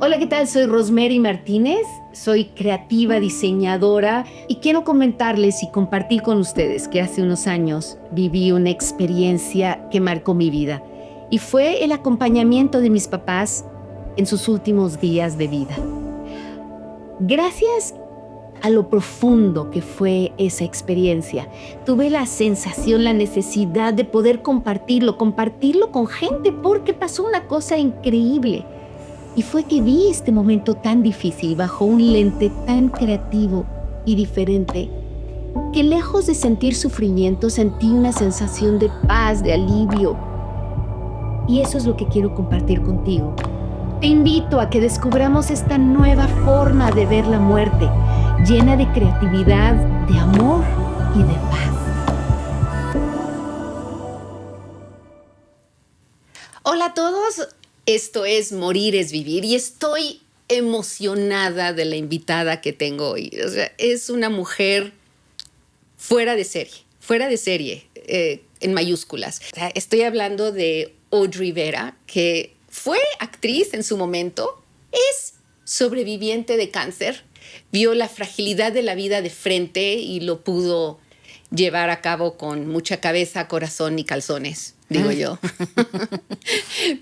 Hola, ¿qué tal? Soy Rosemary Martínez, soy creativa, diseñadora y quiero comentarles y compartir con ustedes que hace unos años viví una experiencia que marcó mi vida y fue el acompañamiento de mis papás en sus últimos días de vida. Gracias a lo profundo que fue esa experiencia, tuve la sensación, la necesidad de poder compartirlo con gente porque pasó una cosa increíble. Y fue que vi este momento tan difícil bajo un lente tan creativo y diferente, que lejos de sentir sufrimiento, sentí una sensación de paz, de alivio. Y eso es lo que quiero compartir contigo. Te invito a que descubramos esta nueva forma de ver la muerte, llena de creatividad, de amor y de paz. Hola a todos. Esto es Morir es Vivir y estoy emocionada de la invitada que tengo hoy. O sea, es una mujer fuera de serie, en mayúsculas. O sea, estoy hablando de Audrey Vera, que fue actriz en su momento, es sobreviviente de cáncer, vio la fragilidad de la vida de frente y lo pudo llevar a cabo con mucha cabeza, corazón y calzones, digo yo.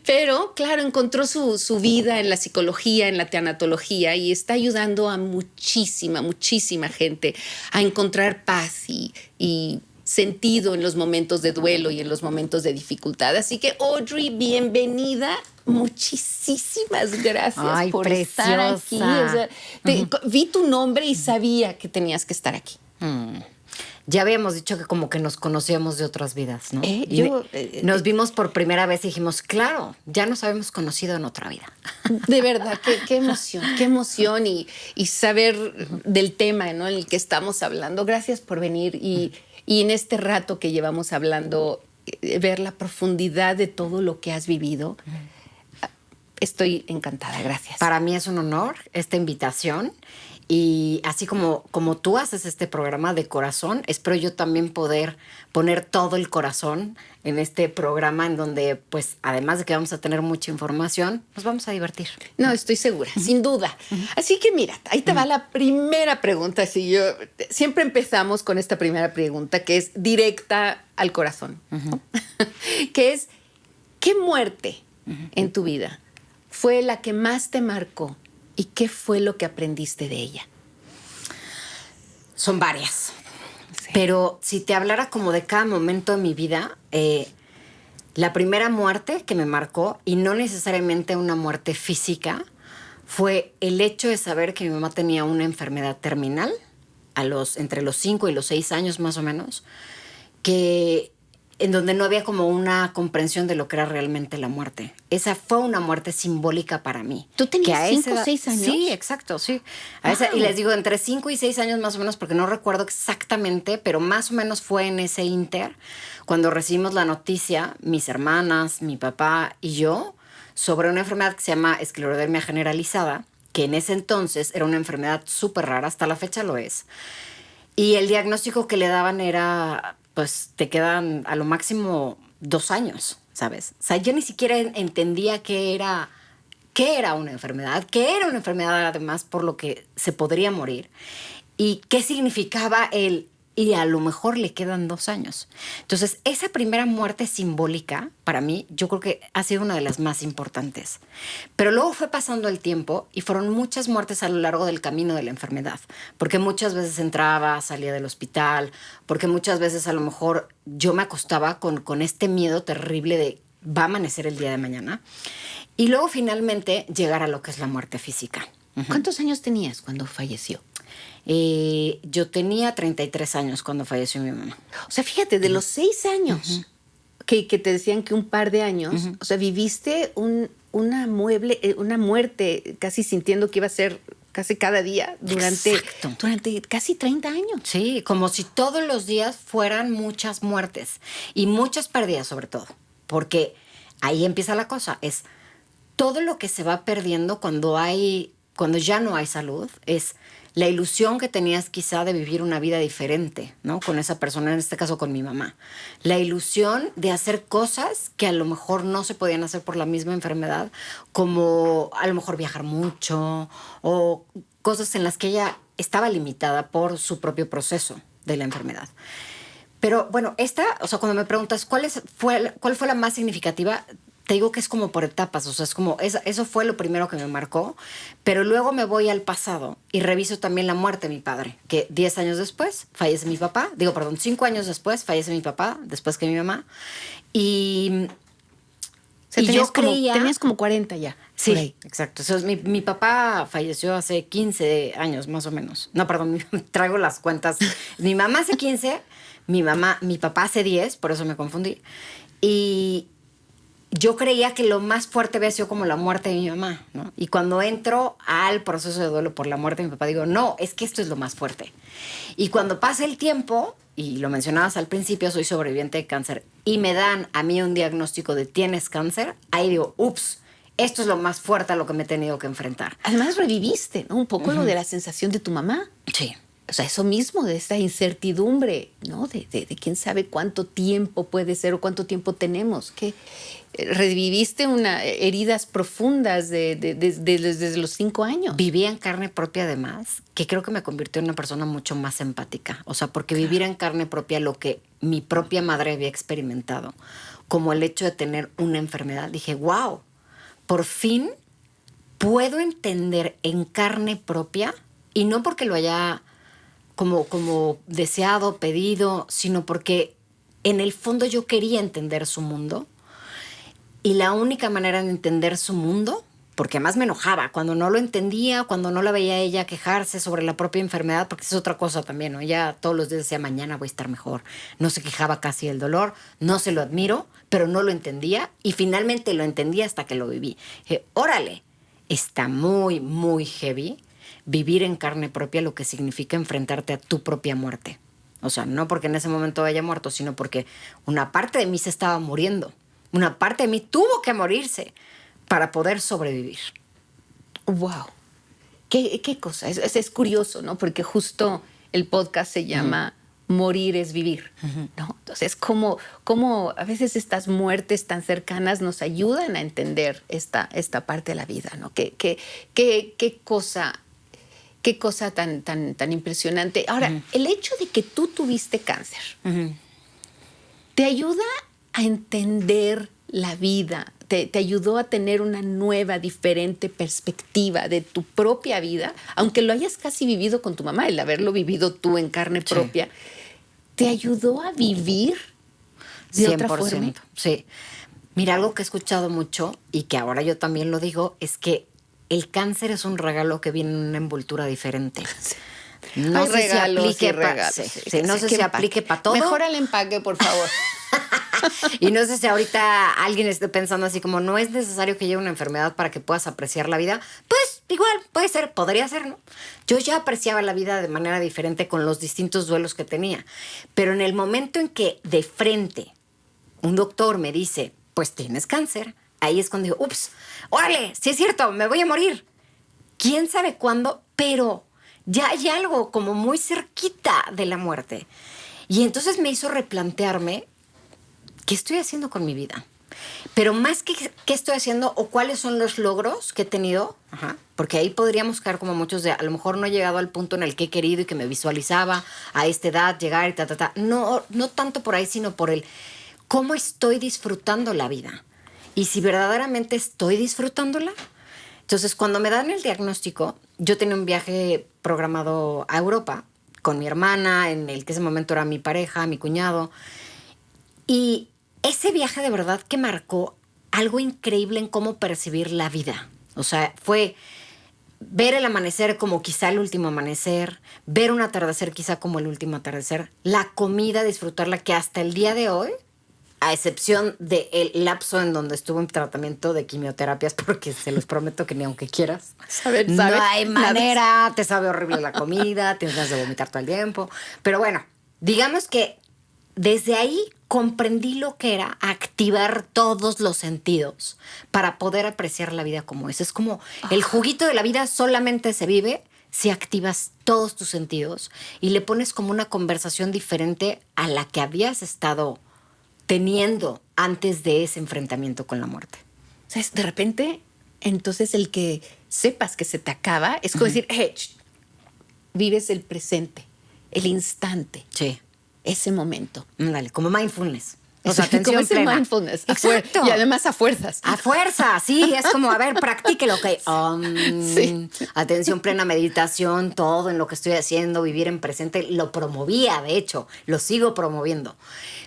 Pero, claro, encontró su vida en la psicología, en la tanatología y está ayudando a muchísima gente a encontrar paz y sentido en los momentos de duelo y en los momentos de dificultad. Así que, Audrey, bienvenida. Muchísimas gracias por estar aquí. O sea, vi tu nombre y sabía que tenías que estar aquí. Ya habíamos dicho que como que nos conocíamos de otras vidas, ¿no? Nos vimos por primera vez y dijimos, claro, ya nos habíamos conocido en otra vida. De verdad, qué emoción y saber del tema, ¿no?, en el que estamos hablando. Gracias por venir y en este rato que llevamos hablando, ver la profundidad de todo lo que has vivido. Estoy encantada, gracias. Para mí es un honor esta invitación. Y así como tú haces este programa de corazón, espero yo también poder poner todo el corazón en este programa en donde, pues, además de que vamos a tener mucha información, nos vamos a divertir. No, estoy segura, sin duda. Así que mira, ahí te va la primera pregunta. Siempre empezamos con esta primera pregunta que es directa al corazón, ¿no? Que es, ¿qué muerte en tu vida fue la que más te marcó? ¿Y qué fue lo que aprendiste de ella? Son varias. Sí. Pero si te hablara como de cada momento de mi vida, la primera muerte que me marcó, y no necesariamente una muerte física, fue el hecho de saber que mi mamá tenía una enfermedad terminal entre los 5 y los 6 años más o menos, en donde no había como una comprensión de lo que era realmente la muerte. Esa fue una muerte simbólica para mí. ¿Tú tenías 5 o 6 años? Sí, exacto, sí. Y les digo, entre 5 y 6 años más o menos, porque no recuerdo exactamente, pero más o menos fue en ese inter, cuando recibimos la noticia, mis hermanas, mi papá y yo, sobre una enfermedad que se llama esclerodermia generalizada, que en ese entonces era una enfermedad súper rara, hasta la fecha lo es. Y el diagnóstico que le daban era, pues te quedan a lo máximo 2 años, ¿sabes? O sea, yo ni siquiera entendía qué era una enfermedad además por lo que se podría morir y qué significaba y a lo mejor le quedan 2 años. Entonces, esa primera muerte simbólica, para mí, yo creo que ha sido una de las más importantes. Pero luego fue pasando el tiempo y fueron muchas muertes a lo largo del camino de la enfermedad. Porque muchas veces entraba, salía del hospital, porque muchas veces a lo mejor yo me acostaba con este miedo terrible de va a amanecer el día de mañana. Y luego finalmente llegar a lo que es la muerte física. ¿Cuántos años tenías cuando falleció? Yo tenía 33 años cuando falleció mi mamá. O sea, fíjate, de los 6 años que te decían que un par de años, o sea, viviste una muerte casi sintiendo que iba a ser casi cada día durante casi 30 años. Sí, como si todos los días fueran muchas muertes y muchas pérdidas sobre todo, porque ahí empieza la cosa, es todo lo que se va perdiendo cuando ya no hay salud, es la ilusión que tenías quizá de vivir una vida diferente, ¿no? Con esa persona, en este caso con mi mamá. La ilusión de hacer cosas que a lo mejor no se podían hacer por la misma enfermedad, como a lo mejor viajar mucho o cosas en las que ella estaba limitada por su propio proceso de la enfermedad. Pero bueno, o sea, cuando me preguntas cuál fue la más significativa, te digo que es como por etapas, o sea, es como, eso fue lo primero que me marcó, pero luego me voy al pasado y reviso también la muerte de mi padre, que 10 años después fallece mi papá, 5 años después fallece mi papá, después que mi mamá, y, O sea, y yo creía... Tenías como 40 ya. Sí, exacto. O sea, mi papá falleció hace 15 años, más o menos. No, perdón, traigo las cuentas. Mi mamá hace 15, mi papá hace 10, por eso me confundí, y... Yo creía que lo más fuerte había sido como la muerte de mi mamá, ¿no? Y cuando entro al proceso de duelo por la muerte de mi papá, digo, no, es que esto es lo más fuerte. Y cuando pasa el tiempo, y lo mencionabas al principio, soy sobreviviente de cáncer, y me dan a mí un diagnóstico de tienes cáncer, ahí digo, ups, esto es lo más fuerte a lo que me he tenido que enfrentar. Además reviviste, ¿no? Un poco lo de la sensación de tu mamá. Sí. O sea, eso mismo, de esta incertidumbre, ¿no? De quién sabe cuánto tiempo puede ser o cuánto tiempo tenemos. Que reviviste heridas profundas desde los 5 años. Viví en carne propia, además, que creo que me convirtió en una persona mucho más empática. O sea, porque vivir en carne propia lo que mi propia madre había experimentado, como el hecho de tener una enfermedad, dije, wow, por fin puedo entender en carne propia, y no porque lo haya como deseado, pedido, sino porque en el fondo yo quería entender su mundo. Y la única manera de entender su mundo, porque además me enojaba cuando no lo entendía, cuando no la veía a ella quejarse sobre la propia enfermedad, porque es otra cosa también, ¿no? Ella todos los días decía, mañana voy a estar mejor. No se quejaba casi del dolor, no se lo admiro, pero no lo entendía, y finalmente lo entendí hasta que lo viví. Dije, órale, está muy, muy heavy vivir en carne propia lo que significa enfrentarte a tu propia muerte. O sea, no porque en ese momento haya muerto, sino porque una parte de mí se estaba muriendo. Una parte de mí tuvo que morirse para poder sobrevivir. ¡Wow! ¿Qué cosa? Es curioso, ¿no? Porque justo el podcast se llama Morir es vivir, ¿no? Entonces, como a veces estas muertes tan cercanas nos ayudan a entender esta parte de la vida, ¿no? ¿Qué cosa tan impresionante. Ahora, el hecho de que tú tuviste cáncer te ayuda a entender la vida, te ayudó a tener una nueva, diferente perspectiva de tu propia vida, aunque lo hayas casi vivido con tu mamá, el haberlo vivido tú en carne propia, ¿te ayudó a vivir de otra forma? Sí. Mira, algo que he escuchado mucho y que ahora yo también lo digo es que el cáncer es un regalo que viene en una envoltura diferente. No sé si aplique para todo. Mejora el empaque, por favor. Y no sé si ahorita alguien esté pensando así como no es necesario que llegue una enfermedad para que puedas apreciar la vida. Pues igual, puede ser, podría ser, ¿no? Yo ya apreciaba la vida de manera diferente con los distintos duelos que tenía. Pero en el momento en que de frente un doctor me dice, pues tienes cáncer, ahí es cuando digo, ups, órale, sí es cierto, me voy a morir. ¿Quién sabe cuándo? Pero ya hay algo como muy cerquita de la muerte. Y entonces me hizo replantearme qué estoy haciendo con mi vida. Pero más que qué estoy haciendo o cuáles son los logros que he tenido, porque ahí podríamos caer como muchos de, a lo mejor no he llegado al punto en el que he querido y que me visualizaba a esta edad llegar y No tanto por ahí, sino por el cómo estoy disfrutando la vida. Y si verdaderamente estoy disfrutándola. Entonces, cuando me dan el diagnóstico, yo tenía un viaje programado a Europa con mi hermana, en el que ese momento era mi pareja, mi cuñado. Y ese viaje de verdad que marcó algo increíble en cómo percibir la vida. O sea, fue ver el amanecer como quizá el último amanecer, ver un atardecer quizá como el último atardecer, la comida, disfrutarla, que hasta el día de hoy, a excepción del lapso en donde estuve en tratamiento de quimioterapias, porque se los prometo que ni aunque quieras, no hay manera, te sabe horrible la comida, tienes ganas de vomitar todo el tiempo. Pero bueno, digamos que desde ahí comprendí lo que era activar todos los sentidos para poder apreciar la vida como es. Es como el juguito de la vida solamente se vive si activas todos tus sentidos y le pones como una conversación diferente a la que habías estado teniendo antes de ese enfrentamiento con la muerte. O sea, de repente, entonces el que sepas que se te acaba es como decir, hey, vives el presente, el instante, Sí. ese momento. Dale, como mindfulness. O sea, como atención ese plena. mindfulness. Exacto. Y además a fuerzas. A fuerza, sí, es como, a ver, practíquelo, ok. Sí. Atención plena, meditación, todo en lo que estoy haciendo, vivir en presente, lo promovía, de hecho, lo sigo promoviendo.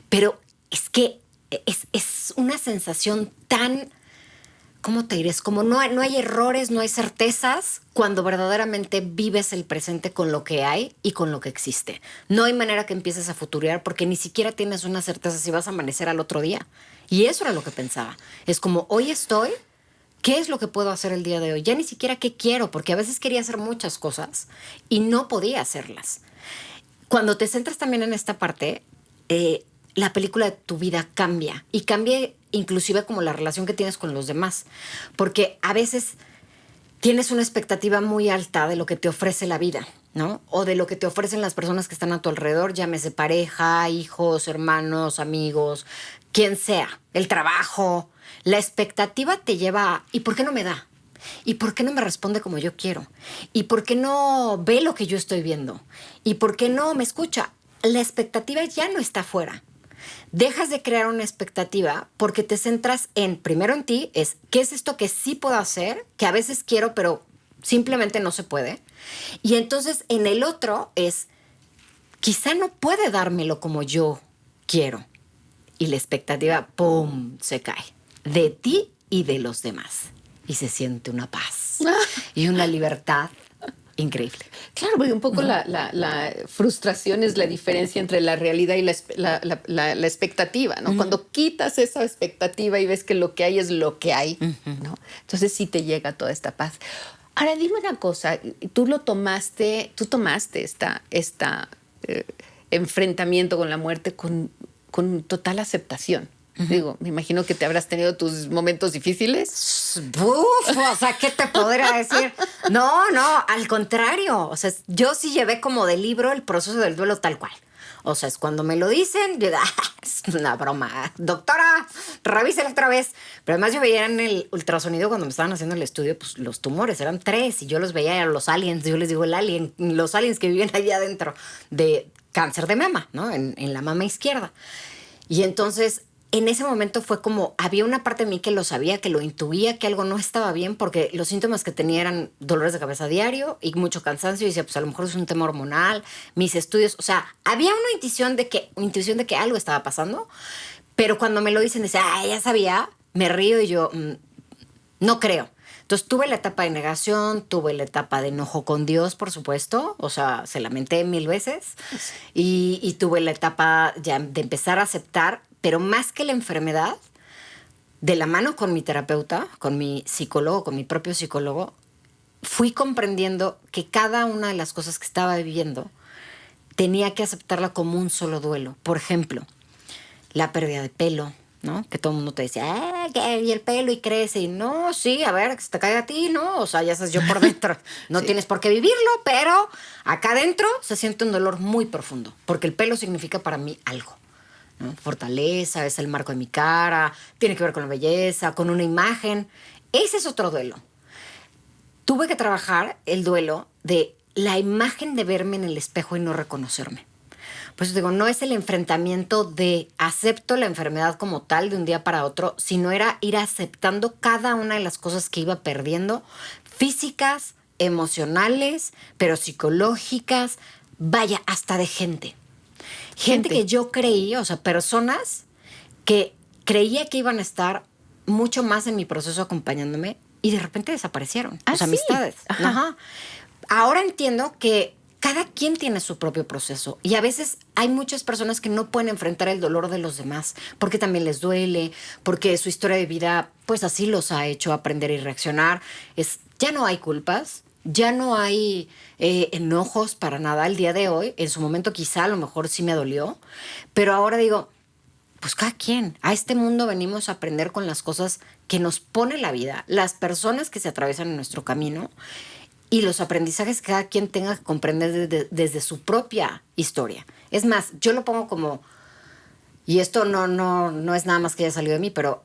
Pero es que es una sensación tan, ¿cómo te diré? Es como no hay errores, no hay certezas cuando verdaderamente vives el presente con lo que hay y con lo que existe. No hay manera que empieces a futurear porque ni siquiera tienes una certeza si vas a amanecer al otro día. Y eso era lo que pensaba. Es como, hoy estoy, ¿qué es lo que puedo hacer el día de hoy? Ya ni siquiera qué quiero, porque a veces quería hacer muchas cosas y no podía hacerlas. Cuando te centras también en esta parte, la película de tu vida cambia y cambia inclusive como la relación que tienes con los demás, porque a veces tienes una expectativa muy alta de lo que te ofrece la vida, ¿no? O de lo que te ofrecen las personas que están a tu alrededor, llámese pareja, hijos, hermanos, amigos, quien sea, el trabajo. La expectativa te lleva a, ¿y por qué no me da? ¿Y por qué no me responde como yo quiero? ¿Y por qué no ve lo que yo estoy viendo? ¿Y por qué no me escucha? La expectativa ya no está afuera. Dejas de crear una expectativa porque te centras en, primero en ti, es ¿qué es esto que sí puedo hacer? Que a veces quiero, pero simplemente no se puede. Y entonces en el otro es, quizá no puede dármelo como yo quiero. Y la expectativa, ¡pum!, se cae. De ti y de los demás. Y se siente una paz y una libertad increíble. Claro, porque un poco la frustración es la diferencia entre la realidad y la expectativa, ¿no? Cuando quitas esa expectativa y ves que lo que hay es lo que hay, ¿no? Entonces sí te llega toda esta paz. Ahora, dime una cosa, tú tomaste esta enfrentamiento con la muerte con total aceptación. Digo, me imagino que te habrás tenido tus momentos difíciles. Uf, o sea, ¿qué te podría decir? No, al contrario. O sea, yo sí llevé como de libro el proceso del duelo tal cual. O sea, es cuando me lo dicen, yo digo, es una broma. Doctora, revísela otra vez. Pero además yo veía en el ultrasonido cuando me estaban haciendo el estudio, pues los tumores eran 3 y yo los veía, eran los aliens. Yo les digo, los aliens que viven allá adentro de cáncer de mama, ¿no? En la mama izquierda. Y entonces en ese momento fue como, había una parte de mí que lo sabía, que lo intuía, que algo no estaba bien, porque los síntomas que tenía eran dolores de cabeza diario y mucho cansancio. Y decía, pues a lo mejor es un tema hormonal, mis estudios. O sea, había una intuición de que algo estaba pasando. Pero cuando me lo dicen, decía, ya sabía, me río y yo, no creo. Entonces tuve la etapa de negación, tuve la etapa de enojo con Dios, por supuesto. O sea, se lamenté 1000 veces. Y tuve la etapa ya de empezar a aceptar. Pero más que la enfermedad, de la mano con mi terapeuta, con mi psicólogo, con mi propio psicólogo, fui comprendiendo que cada una de las cosas que estaba viviendo tenía que aceptarla como un solo duelo. Por ejemplo, la pérdida de pelo, ¿no? Que todo el mundo te decía, y el pelo y crece. Y no, sí, a ver, que se te caiga a ti, ¿no? O sea, ya sabes, yo por dentro no tienes por qué vivirlo, pero acá adentro se siente un dolor muy profundo, porque el pelo significa para mí algo, ¿no? Fortaleza, es el marco de mi cara, tiene que ver con la belleza, con una imagen. Ese es otro duelo. Tuve que trabajar el duelo de la imagen de verme en el espejo y no reconocerme. Por eso digo, no es el enfrentamiento de acepto la enfermedad como tal de un día para otro, sino era ir aceptando cada una de las cosas que iba perdiendo, físicas, emocionales, pero psicológicas, vaya, hasta de gente. Gente que yo creía, o sea, personas que creía que iban a estar mucho más en mi proceso acompañándome y de repente desaparecieron. ¿Ah, o sea, sí? amistades. Ajá. Ahora entiendo que cada quien tiene su propio proceso y a veces hay muchas personas que no pueden enfrentar el dolor de los demás porque también les duele, porque su historia de vida pues así los ha hecho aprender y reaccionar. Ya no hay culpas. Ya no hay enojos para nada el día de hoy. En su momento quizá a lo mejor sí me dolió, pero ahora digo, pues cada quien. A este mundo venimos a aprender con las cosas que nos pone la vida, las personas que se atraviesan en nuestro camino y los aprendizajes que cada quien tenga que comprender desde su propia historia. Es más, yo lo pongo como, y esto no es nada más que haya salido de mí, pero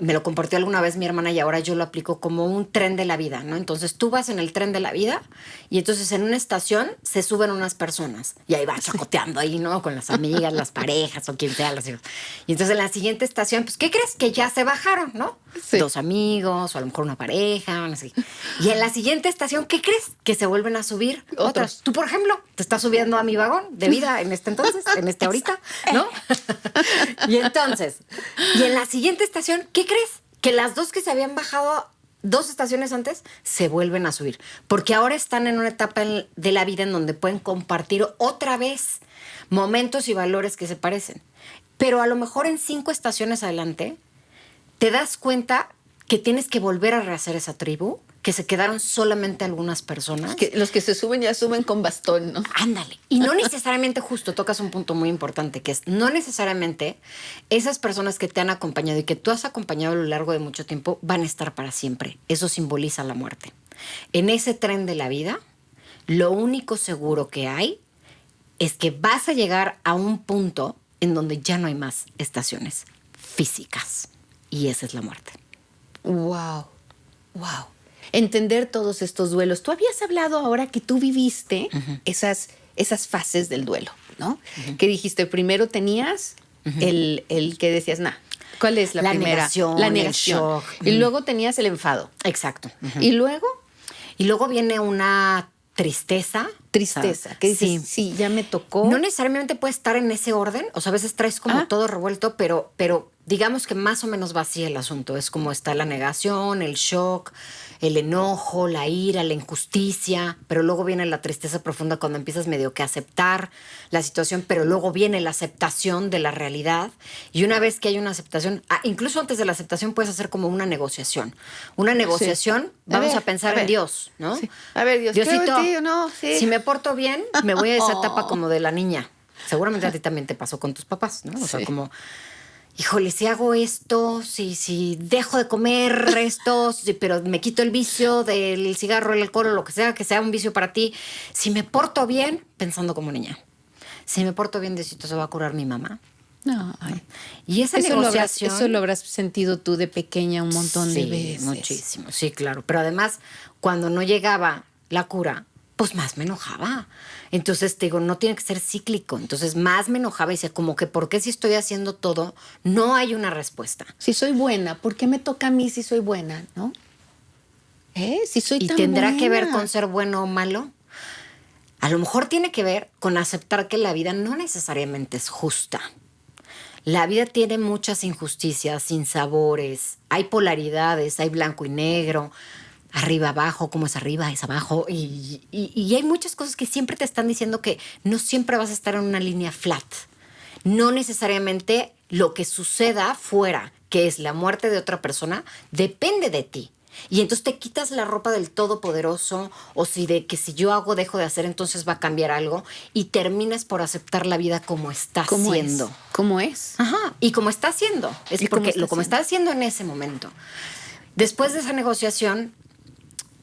me lo compartió alguna vez mi hermana y ahora yo lo aplico como un tren de la vida, ¿no? Entonces tú vas en el tren de la vida y entonces en una estación se suben unas personas y ahí vas chacoteando ahí, ¿no? Con las amigas, las parejas o quien sea, los hijos. Y entonces en la siguiente estación, pues, ¿qué crees? Que ya se bajaron, ¿no? Sí. 2 amigos o a lo mejor una pareja, no sé. Y en la siguiente estación, ¿qué crees? Que se vuelven a subir otros. Tú, por ejemplo, te estás subiendo a mi vagón de vida en este entonces, en este ahorita, ¿no? Y entonces, y en la siguiente estación, ¿qué crees? Que las 2 que se habían bajado 2 estaciones antes se vuelven a subir. Porque ahora están en una etapa de la vida en donde pueden compartir otra vez momentos y valores que se parecen. Pero a lo mejor en 5 estaciones adelante te das cuenta que tienes que volver a rehacer esa tribu, que se quedaron solamente algunas personas. Que los que se suben ya suben con bastón, ¿no? Ándale. Y no necesariamente, justo tocas un punto muy importante, que es no necesariamente esas personas que te han acompañado y que tú has acompañado a lo largo de mucho tiempo van a estar para siempre. Eso simboliza la muerte. En ese tren de la vida, lo único seguro que hay es que vas a llegar a un punto en donde ya no hay más estaciones físicas. Y esa es la muerte. Wow, wow. Entender todos estos duelos. Tú habías hablado ahora que tú viviste esas fases del duelo, ¿no? Que dijiste, primero tenías el que decías, nah, ¿cuál es la primera? Negación, la negación. el shock. Y luego tenías el enfado. Exacto. Y luego, Y luego viene una tristeza. tristeza. O sea, Que dices, sí, ya me tocó. No necesariamente puede estar en ese orden. O sea, a veces traes como todo revuelto, pero digamos que más o menos va así el asunto. Es como está la negación, el shock, el enojo, la ira, la injusticia, pero luego viene la tristeza profunda cuando empiezas medio que a aceptar la situación, pero luego viene la aceptación de la realidad. Y una vez que hay una aceptación, incluso antes de la aceptación puedes hacer como una negociación. Una negociación, vamos a pensar en Dios, ¿no? Sí. A ver, Dios, Diosito, creo en ti o no, sí. si me porto bien, me voy a esa etapa como de la niña. Seguramente a ti también te pasó con tus papás, ¿no? O sea, como, híjole, si hago esto, si dejo de comer esto, pero me quito el vicio del cigarro, el alcohol o lo que sea un vicio para ti, si me porto bien, pensando como niña. Si me porto bien, Diosito, se va a curar mi mamá. No, ay. Y esa negociación... Eso lo habrás sentido tú de pequeña un montón de veces. Muchísimo, sí, claro. Pero además, cuando no llegaba la cura, pues más me enojaba. Entonces, te digo, no tiene que ser cíclico. Entonces, más me enojaba y decía, como que, ¿por qué si estoy haciendo todo, no hay una respuesta? Si soy buena, ¿por qué me toca a mí si soy buena, no? Si soy ¿Y tan tendrá buena? que ver con ser bueno o malo? A lo mejor tiene que ver con aceptar que la vida no necesariamente es justa. La vida tiene muchas injusticias, sinsabores, hay polaridades, hay blanco y negro, arriba, abajo, como es arriba, es abajo. Y hay muchas cosas que siempre te están diciendo que no siempre vas a estar en una línea flat. No necesariamente lo que suceda fuera, que es la muerte de otra persona, depende de ti. Y entonces te quitas la ropa del todopoderoso o de que si yo hago, dejo de hacer, entonces va a cambiar algo y terminas por aceptar la vida como está siendo. ¿Cómo es? Ajá, y como está haciendo. Es ¿Y porque cómo como está haciendo en ese momento. Después de esa negociación,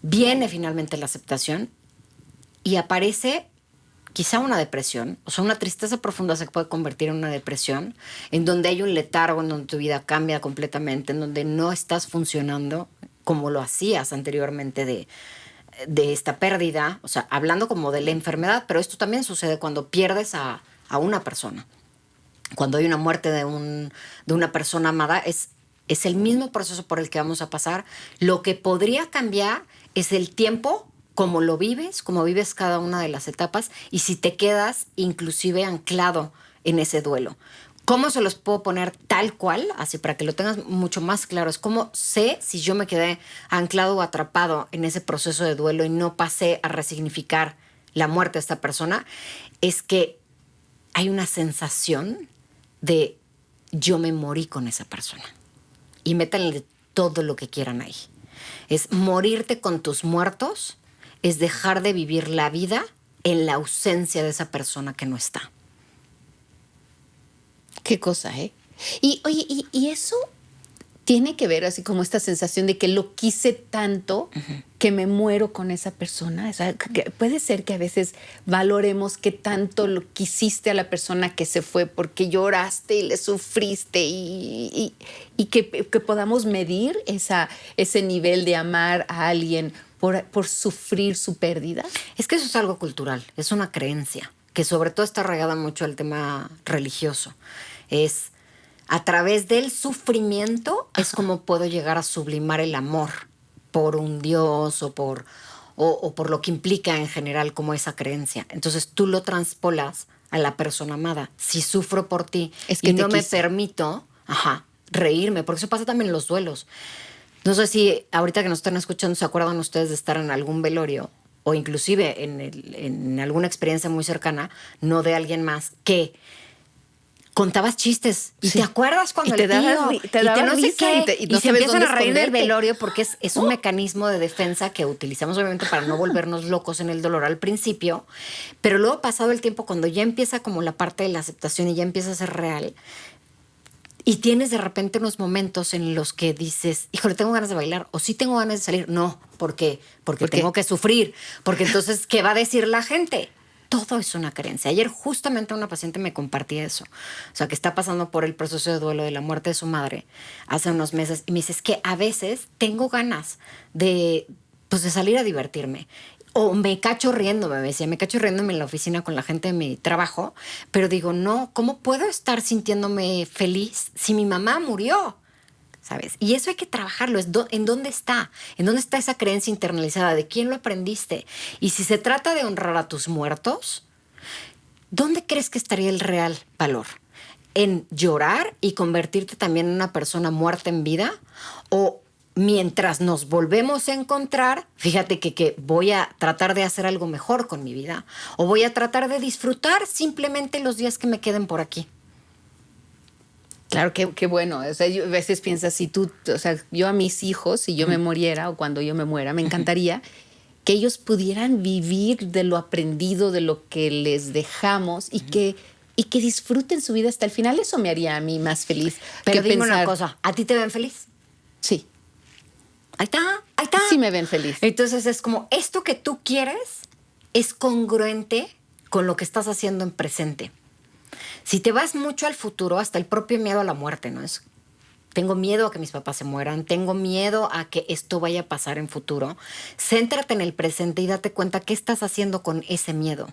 viene finalmente la aceptación y aparece quizá una depresión, o sea, una tristeza profunda se puede convertir en una depresión, en donde hay un letargo, en donde tu vida cambia completamente, en donde no estás funcionando como lo hacías anteriormente de esta pérdida, o sea, hablando como de la enfermedad, pero esto también sucede cuando pierdes a una persona. Cuando hay una muerte de una persona amada, es el mismo proceso por el que vamos a pasar. Lo que podría cambiar es el tiempo, como lo vives, como vives cada una de las etapas, y si te quedas inclusive anclado en ese duelo. ¿Cómo se los puedo poner tal cual? Así para que lo tengas mucho más claro. Es como sé si yo me quedé anclado o atrapado en ese proceso de duelo y no pasé a resignificar la muerte de esta persona. Es que hay una sensación de yo me morí con esa persona. Y métanle todo lo que quieran ahí. Es morirte con tus muertos, es dejar de vivir la vida en la ausencia de esa persona que no está. Qué cosa, ¿eh? Y oye, y eso tiene que ver así como esta sensación de que lo quise tanto que me muero con esa persona. O sea, que puede ser que a veces valoremos qué tanto lo quisiste a la persona que se fue porque lloraste y le sufriste y que podamos medir ese nivel de amar a alguien por sufrir su pérdida. Es que eso es algo cultural, es una creencia que sobre todo está arraigada mucho al tema religioso. Es a través del sufrimiento es como puedo llegar a sublimar el amor por un Dios o por lo que implica en general como esa creencia. Entonces tú lo transpolas a la persona amada. Si sufro por ti y no me permito reírme, porque eso pasa también en los duelos. No sé si ahorita que nos están escuchando se acuerdan ustedes de estar en algún velorio o inclusive en alguna experiencia muy cercana, no de alguien más, que contabas chistes y te acuerdas cuando y el tío te daba no sé qué y se empiezan a reír del velorio porque es un mecanismo de defensa que utilizamos obviamente para no volvernos locos en el dolor al principio, pero luego pasado el tiempo cuando ya empieza como la parte de la aceptación y ya empieza a ser real y tienes de repente unos momentos en los que dices, híjole, tengo ganas de bailar o sí tengo ganas de salir, no, ¿por qué? Porque tengo que sufrir, porque entonces ¿qué va a decir la gente? Todo es una creencia. Ayer justamente una paciente me compartía eso. O sea, que está pasando por el proceso de duelo de la muerte de su madre hace unos meses. Y me dice, es que a veces tengo ganas de salir a divertirme. O me cacho riéndome, me decía, me cacho riéndome en la oficina con la gente de mi trabajo. Pero digo, no, ¿cómo puedo estar sintiéndome feliz si mi mamá murió? ¿Sabes? Y eso hay que trabajarlo. ¿En dónde está? ¿En dónde está esa creencia internalizada? ¿De quién lo aprendiste? Y si se trata de honrar a tus muertos, ¿dónde crees que estaría el real valor? ¿En llorar y convertirte también en una persona muerta en vida? ¿O mientras nos volvemos a encontrar, fíjate que voy a tratar de hacer algo mejor con mi vida? ¿O voy a tratar de disfrutar simplemente los días que me queden por aquí? Claro, qué bueno. O sea, yo a veces piensas, yo a mis hijos, si yo me muriera o cuando yo me muera, me encantaría que ellos pudieran vivir de lo aprendido, de lo que les dejamos y que disfruten su vida hasta el final. Eso me haría a mí más feliz. Pero dime una cosa, ¿a ti te ven feliz? Sí. Ahí está. Sí me ven feliz. Entonces es como, esto que tú quieres es congruente con lo que estás haciendo en presente. Si te vas mucho al futuro, hasta el propio miedo a la muerte, ¿no? Tengo miedo a que mis papás se mueran, tengo miedo a que esto vaya a pasar en futuro. Céntrate en el presente y date cuenta qué estás haciendo con ese miedo.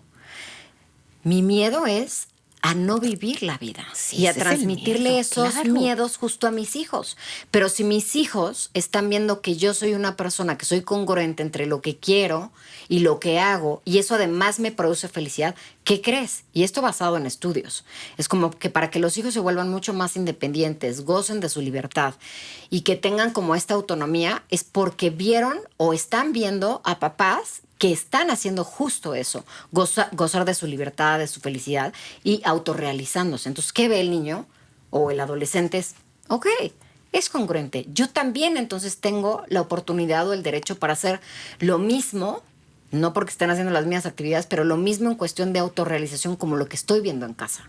Mi miedo es a no vivir la vida y a transmitirle esos miedos justo a mis hijos. Pero si mis hijos están viendo que yo soy una persona que soy congruente entre lo que quiero y lo que hago, y eso además me produce felicidad, ¿qué crees? Y esto basado en estudios. Es como que para que los hijos se vuelvan mucho más independientes, gocen de su libertad y que tengan como esta autonomía, es porque vieron o están viendo a papás que están haciendo justo eso, gozar de su libertad, de su felicidad y autorrealizándose. Entonces, ¿qué ve el niño o el adolescente? Es congruente. Yo también entonces tengo la oportunidad o el derecho para hacer lo mismo, no porque estén haciendo las mismas actividades, pero lo mismo en cuestión de autorrealización como lo que estoy viendo en casa.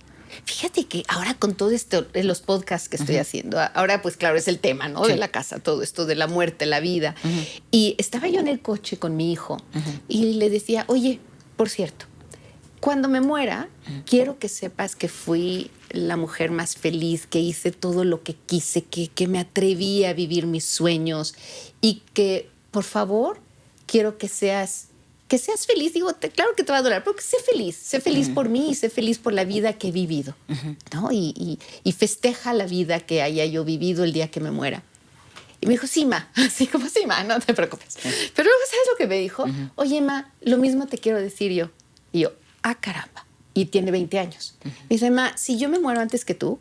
Fíjate que ahora con todo esto, en los podcasts que estoy haciendo, ahora pues claro, es el tema, ¿no? Sí. De la casa, todo esto de la muerte, la vida. Y estaba yo en el coche con mi hijo y le decía, oye, por cierto, cuando me muera, quiero que sepas que fui la mujer más feliz, que hice todo lo que quise, que me atreví a vivir mis sueños y que, por favor, quiero que seas feliz. Digo, claro que te va a doler, pero que sé feliz por mí y sé feliz por la vida que he vivido, ¿no? Y festeja la vida que haya yo vivido el día que me muera. Y me dijo, sí, ma, así como sí, ma, no te preocupes. Pero luego, ¿sabes lo que me dijo? Oye, ma, lo mismo te quiero decir yo. Y yo, caramba. Y tiene 20 años. Me dice, ma, si yo me muero antes que tú.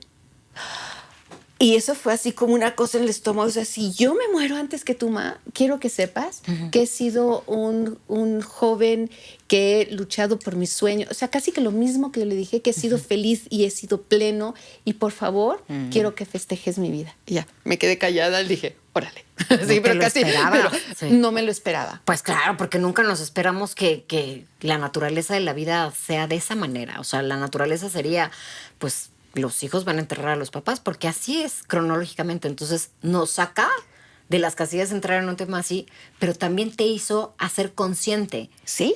Y eso fue así como una cosa en el estómago. O sea, si yo me muero antes que tú, ma, quiero que sepas que he sido un joven que he luchado por mis sueños. O sea, casi que lo mismo que yo le dije, que he sido feliz y he sido pleno. Y por favor, quiero que festejes mi vida. Y ya, me quedé callada y dije, órale. Sí, pero casi no me lo esperaba. Pues claro, porque nunca nos esperamos que la naturaleza de la vida sea de esa manera. O sea, la naturaleza sería, pues, los hijos van a enterrar a los papás, porque así es cronológicamente. Entonces nos saca de las casillas de entrar en un tema así, pero también te hizo hacer consciente ¿Sí?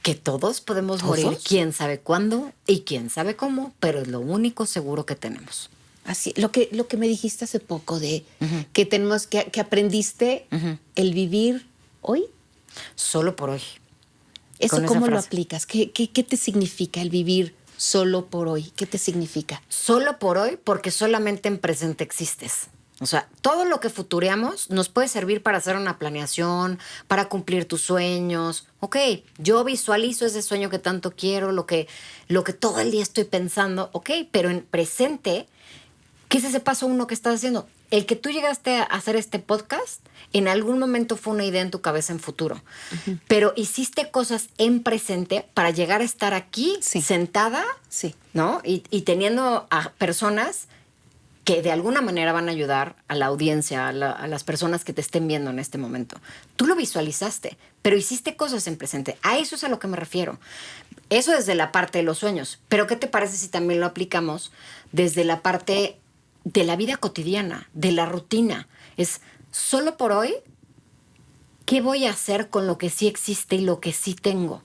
que todos podemos ¿Todos? morir, quién sabe cuándo y quién sabe cómo, pero es lo único seguro que tenemos. Así, lo que me dijiste hace poco de que tenemos que aprendiste el vivir hoy. Solo por hoy. ¿Eso Con esa cómo lo frase. aplicas? ¿Qué te significa el vivir solo por hoy? ¿Qué te significa? Solo por hoy, porque solamente en presente existes. O sea, todo lo que futureamos nos puede servir para hacer una planeación, para cumplir tus sueños. Ok, yo visualizo ese sueño que tanto quiero, lo que todo el día estoy pensando. Ok, pero en presente, ¿qué es ese paso uno que estás haciendo? El que tú llegaste a hacer este podcast, en algún momento fue una idea en tu cabeza en futuro. Pero hiciste cosas en presente para llegar a estar aquí, Sí. sentada, Sí. ¿no? Y teniendo a personas que de alguna manera van a ayudar a la audiencia, a las personas que te estén viendo en este momento. Tú lo visualizaste, pero hiciste cosas en presente. A eso es a lo que me refiero. Eso desde la parte de los sueños. Pero ¿qué te parece si también lo aplicamos desde la parte de la vida cotidiana, de la rutina? Es solo por hoy, ¿qué voy a hacer con lo que sí existe y lo que sí tengo?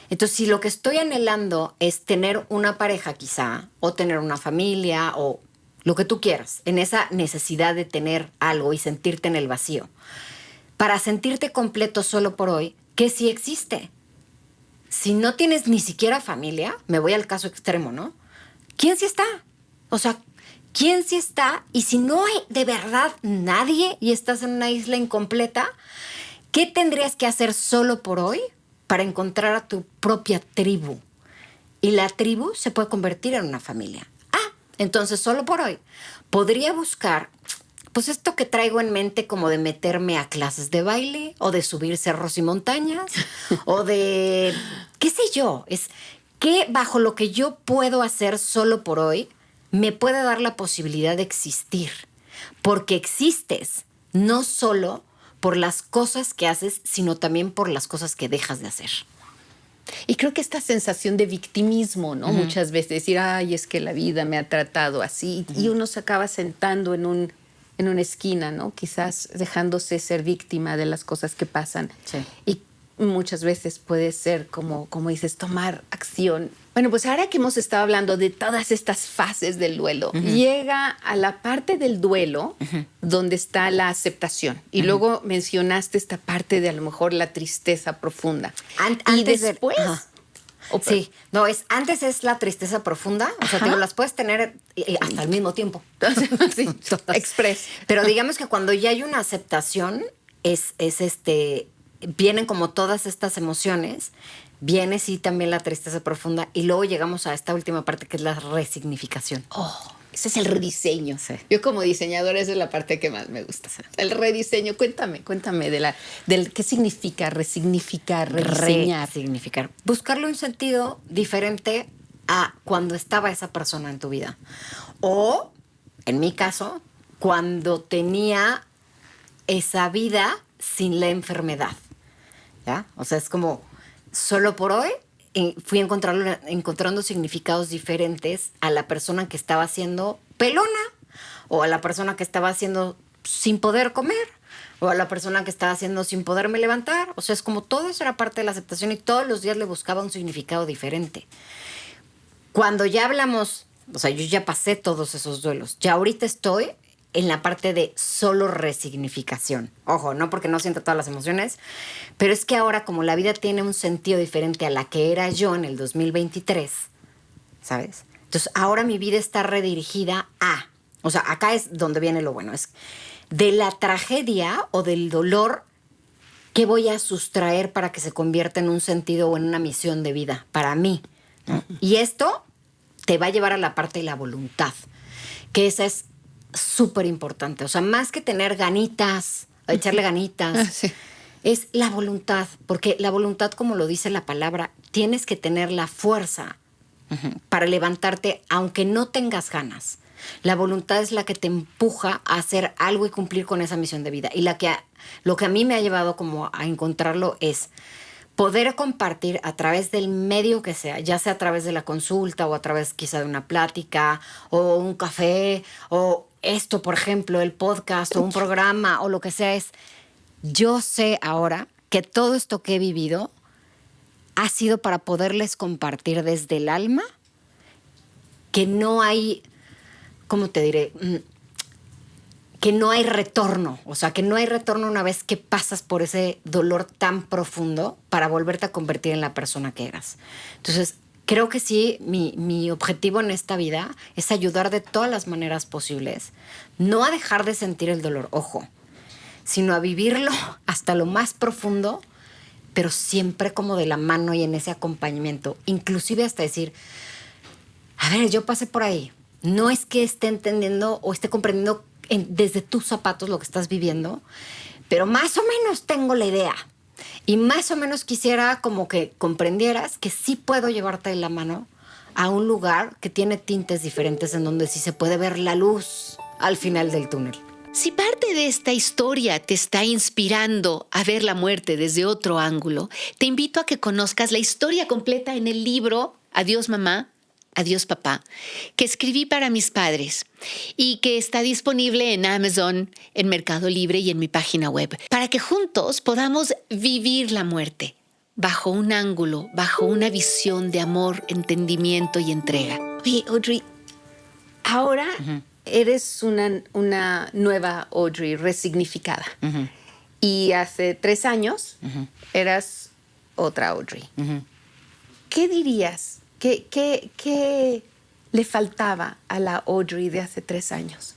Entonces, si lo que estoy anhelando es tener una pareja quizá, o tener una familia, o lo que tú quieras, en esa necesidad de tener algo y sentirte en el vacío, para sentirte completo solo por hoy, ¿qué sí existe? Si no tienes ni siquiera familia, me voy al caso extremo, ¿no? ¿Quién sí está? O sea, ¿quién sí está? Y si no hay de verdad nadie y estás en una isla incompleta, ¿qué tendrías que hacer solo por hoy para encontrar a tu propia tribu? Y la tribu se puede convertir en una familia. Entonces, solo por hoy, podría buscar, pues esto que traigo en mente como de meterme a clases de baile o de subir cerros y montañas o de, qué sé yo, es que bajo lo que yo puedo hacer solo por hoy, me puede dar la posibilidad de existir. Porque existes, no solo por las cosas que haces, sino también por las cosas que dejas de hacer. Y creo que esta sensación de victimismo, ¿no? Muchas veces decir, ay, es que la vida me ha tratado así. Y uno se acaba sentando en una esquina, ¿no? Quizás dejándose ser víctima de las cosas que pasan. Sí. Y muchas veces puede ser, como dices, tomar acción. Bueno, pues ahora que hemos estado hablando de todas estas fases del duelo, llega a la parte del duelo donde está la aceptación. Y luego mencionaste esta parte de a lo mejor la tristeza profunda. Y Antes de- después... Ajá. Sí, no, antes es la tristeza profunda, o sea, te digo, las puedes tener hasta al mismo tiempo. sí, express. Pero digamos que cuando ya hay una aceptación, vienen como todas estas emociones, viene sí también la tristeza profunda y luego llegamos a esta última parte que es la resignificación. Ese es el rediseño. Sí. Yo como diseñadora esa es la parte que más me gusta. El rediseño. Cuéntame del qué significa resignificar, rediseñar. Resignificar. Buscarle un sentido diferente a cuando estaba esa persona en tu vida. O, en mi caso, cuando tenía esa vida sin la enfermedad. ¿Ya? O sea, es como, solo por hoy fui encontrando significados diferentes a la persona que estaba haciendo pelona, o a la persona que estaba haciendo sin poder comer, o a la persona que estaba haciendo sin poderme levantar. O sea, es como todo eso era parte de la aceptación y todos los días le buscaba un significado diferente. Cuando ya hablamos, o sea, yo ya pasé todos esos duelos, ya ahorita estoy en la parte de solo resignificación. Ojo, no porque no sienta todas las emociones, pero es que ahora como la vida tiene un sentido diferente a la que era yo en el 2023, ¿sabes? Entonces ahora mi vida está redirigida a, o sea, acá es donde viene lo bueno, es de la tragedia o del dolor que voy a sustraer para que se convierta en un sentido o en una misión de vida para mí, ¿no? Y esto te va a llevar a la parte de la voluntad, que esa es súper importante. O sea, más que tener ganitas, echarle ganitas, Sí. es la voluntad. Porque la voluntad, como lo dice la palabra, tienes que tener la fuerza para levantarte aunque no tengas ganas. La voluntad es la que te empuja a hacer algo y cumplir con esa misión de vida. Y lo que a mí me ha llevado como a encontrarlo es, poder compartir a través del medio que sea, ya sea a través de la consulta o a través quizá de una plática o un café o esto, por ejemplo, el podcast o un programa o lo que sea, es yo sé ahora que todo esto que he vivido ha sido para poderles compartir desde el alma, que no hay, ¿cómo te diré? Que no hay retorno, o sea, que no hay retorno una vez que pasas por ese dolor tan profundo para volverte a convertir en la persona que eras. Entonces, creo que sí, mi objetivo en esta vida es ayudar de todas las maneras posibles, no a dejar de sentir el dolor, ojo, sino a vivirlo hasta lo más profundo, pero siempre como de la mano y en ese acompañamiento, inclusive hasta decir, a ver, yo pasé por ahí, no es que esté entendiendo o esté comprendiendo desde tus zapatos lo que estás viviendo, pero más o menos tengo la idea. Y más o menos quisiera como que comprendieras que sí puedo llevarte de la mano a un lugar que tiene tintes diferentes en donde sí se puede ver la luz al final del túnel. Si parte de esta historia te está inspirando a ver la muerte desde otro ángulo, te invito a que conozcas la historia completa en el libro Adiós mamá, adiós papá, que escribí para mis padres y que está disponible en Amazon, en Mercado Libre y en mi página web, para que juntos podamos vivir la muerte bajo un ángulo, bajo una visión de amor, entendimiento y entrega. Oye, Audrey, ahora eres una nueva Audrey resignificada. Y hace 3 años eras otra Audrey. ¿Qué dirías? ¿Qué le faltaba a la Audrey de hace 3 años?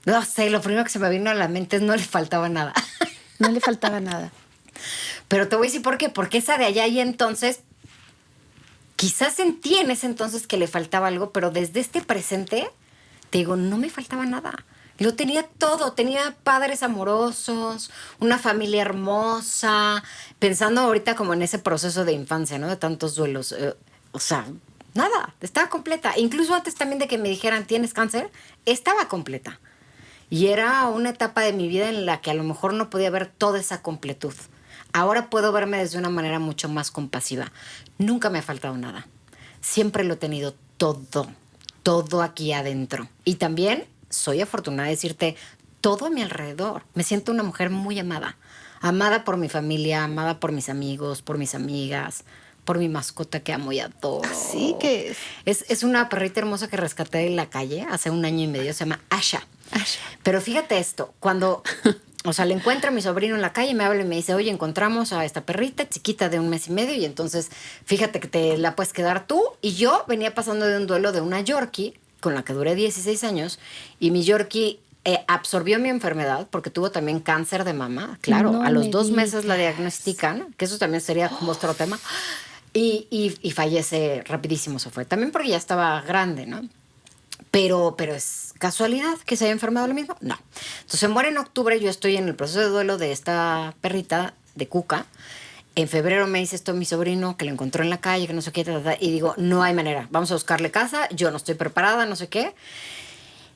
No sé, lo primero que se me vino a la mente es no le faltaba nada. No le faltaba nada. Pero te voy a decir por qué. Porque esa de allá y entonces, quizás sentí en ese entonces que le faltaba algo, pero desde este presente, te digo, no me faltaba nada. Lo tenía todo, tenía padres amorosos, una familia hermosa, pensando ahorita como en ese proceso de infancia, ¿no? De tantos duelos. O sea, nada, estaba completa. Incluso antes también de que me dijeran, ¿tienes cáncer? Estaba completa. Y era una etapa de mi vida en la que a lo mejor no podía ver toda esa completud. Ahora puedo verme desde una manera mucho más compasiva. Nunca me ha faltado nada. Siempre lo he tenido todo aquí adentro. Y también soy afortunada de decirte todo a mi alrededor. Me siento una mujer muy amada. Amada por mi familia, amada por mis amigos, por mis amigas, por mi mascota que amo y adoro. Así que es una perrita hermosa que rescaté de la calle hace 1 año y medio. Se llama Asha. Pero fíjate esto, cuando, o sea, le encuentro a mi sobrino en la calle, me habla y me dice, oye, encontramos a esta perrita chiquita de 1 mes y medio y entonces fíjate que te la puedes quedar tú. Y yo venía pasando de un duelo de una Yorkie con la que duré 16 años y mi Yorkie absorbió mi enfermedad porque tuvo también cáncer de mama. Claro, No a los me 2 meses la digas. diagnostican, que eso también sería como otro tema. Y fallece rapidísimo, se fue. También porque ya estaba grande, ¿no? Pero es casualidad que se haya enfermado lo mismo. No. Entonces se muere en octubre, yo estoy en el proceso de duelo de esta perrita de Cuca. En febrero me dice esto mi sobrino, que lo encontró en la calle, que no sé qué, y digo, no hay manera, vamos a buscarle casa, yo no estoy preparada, no sé qué.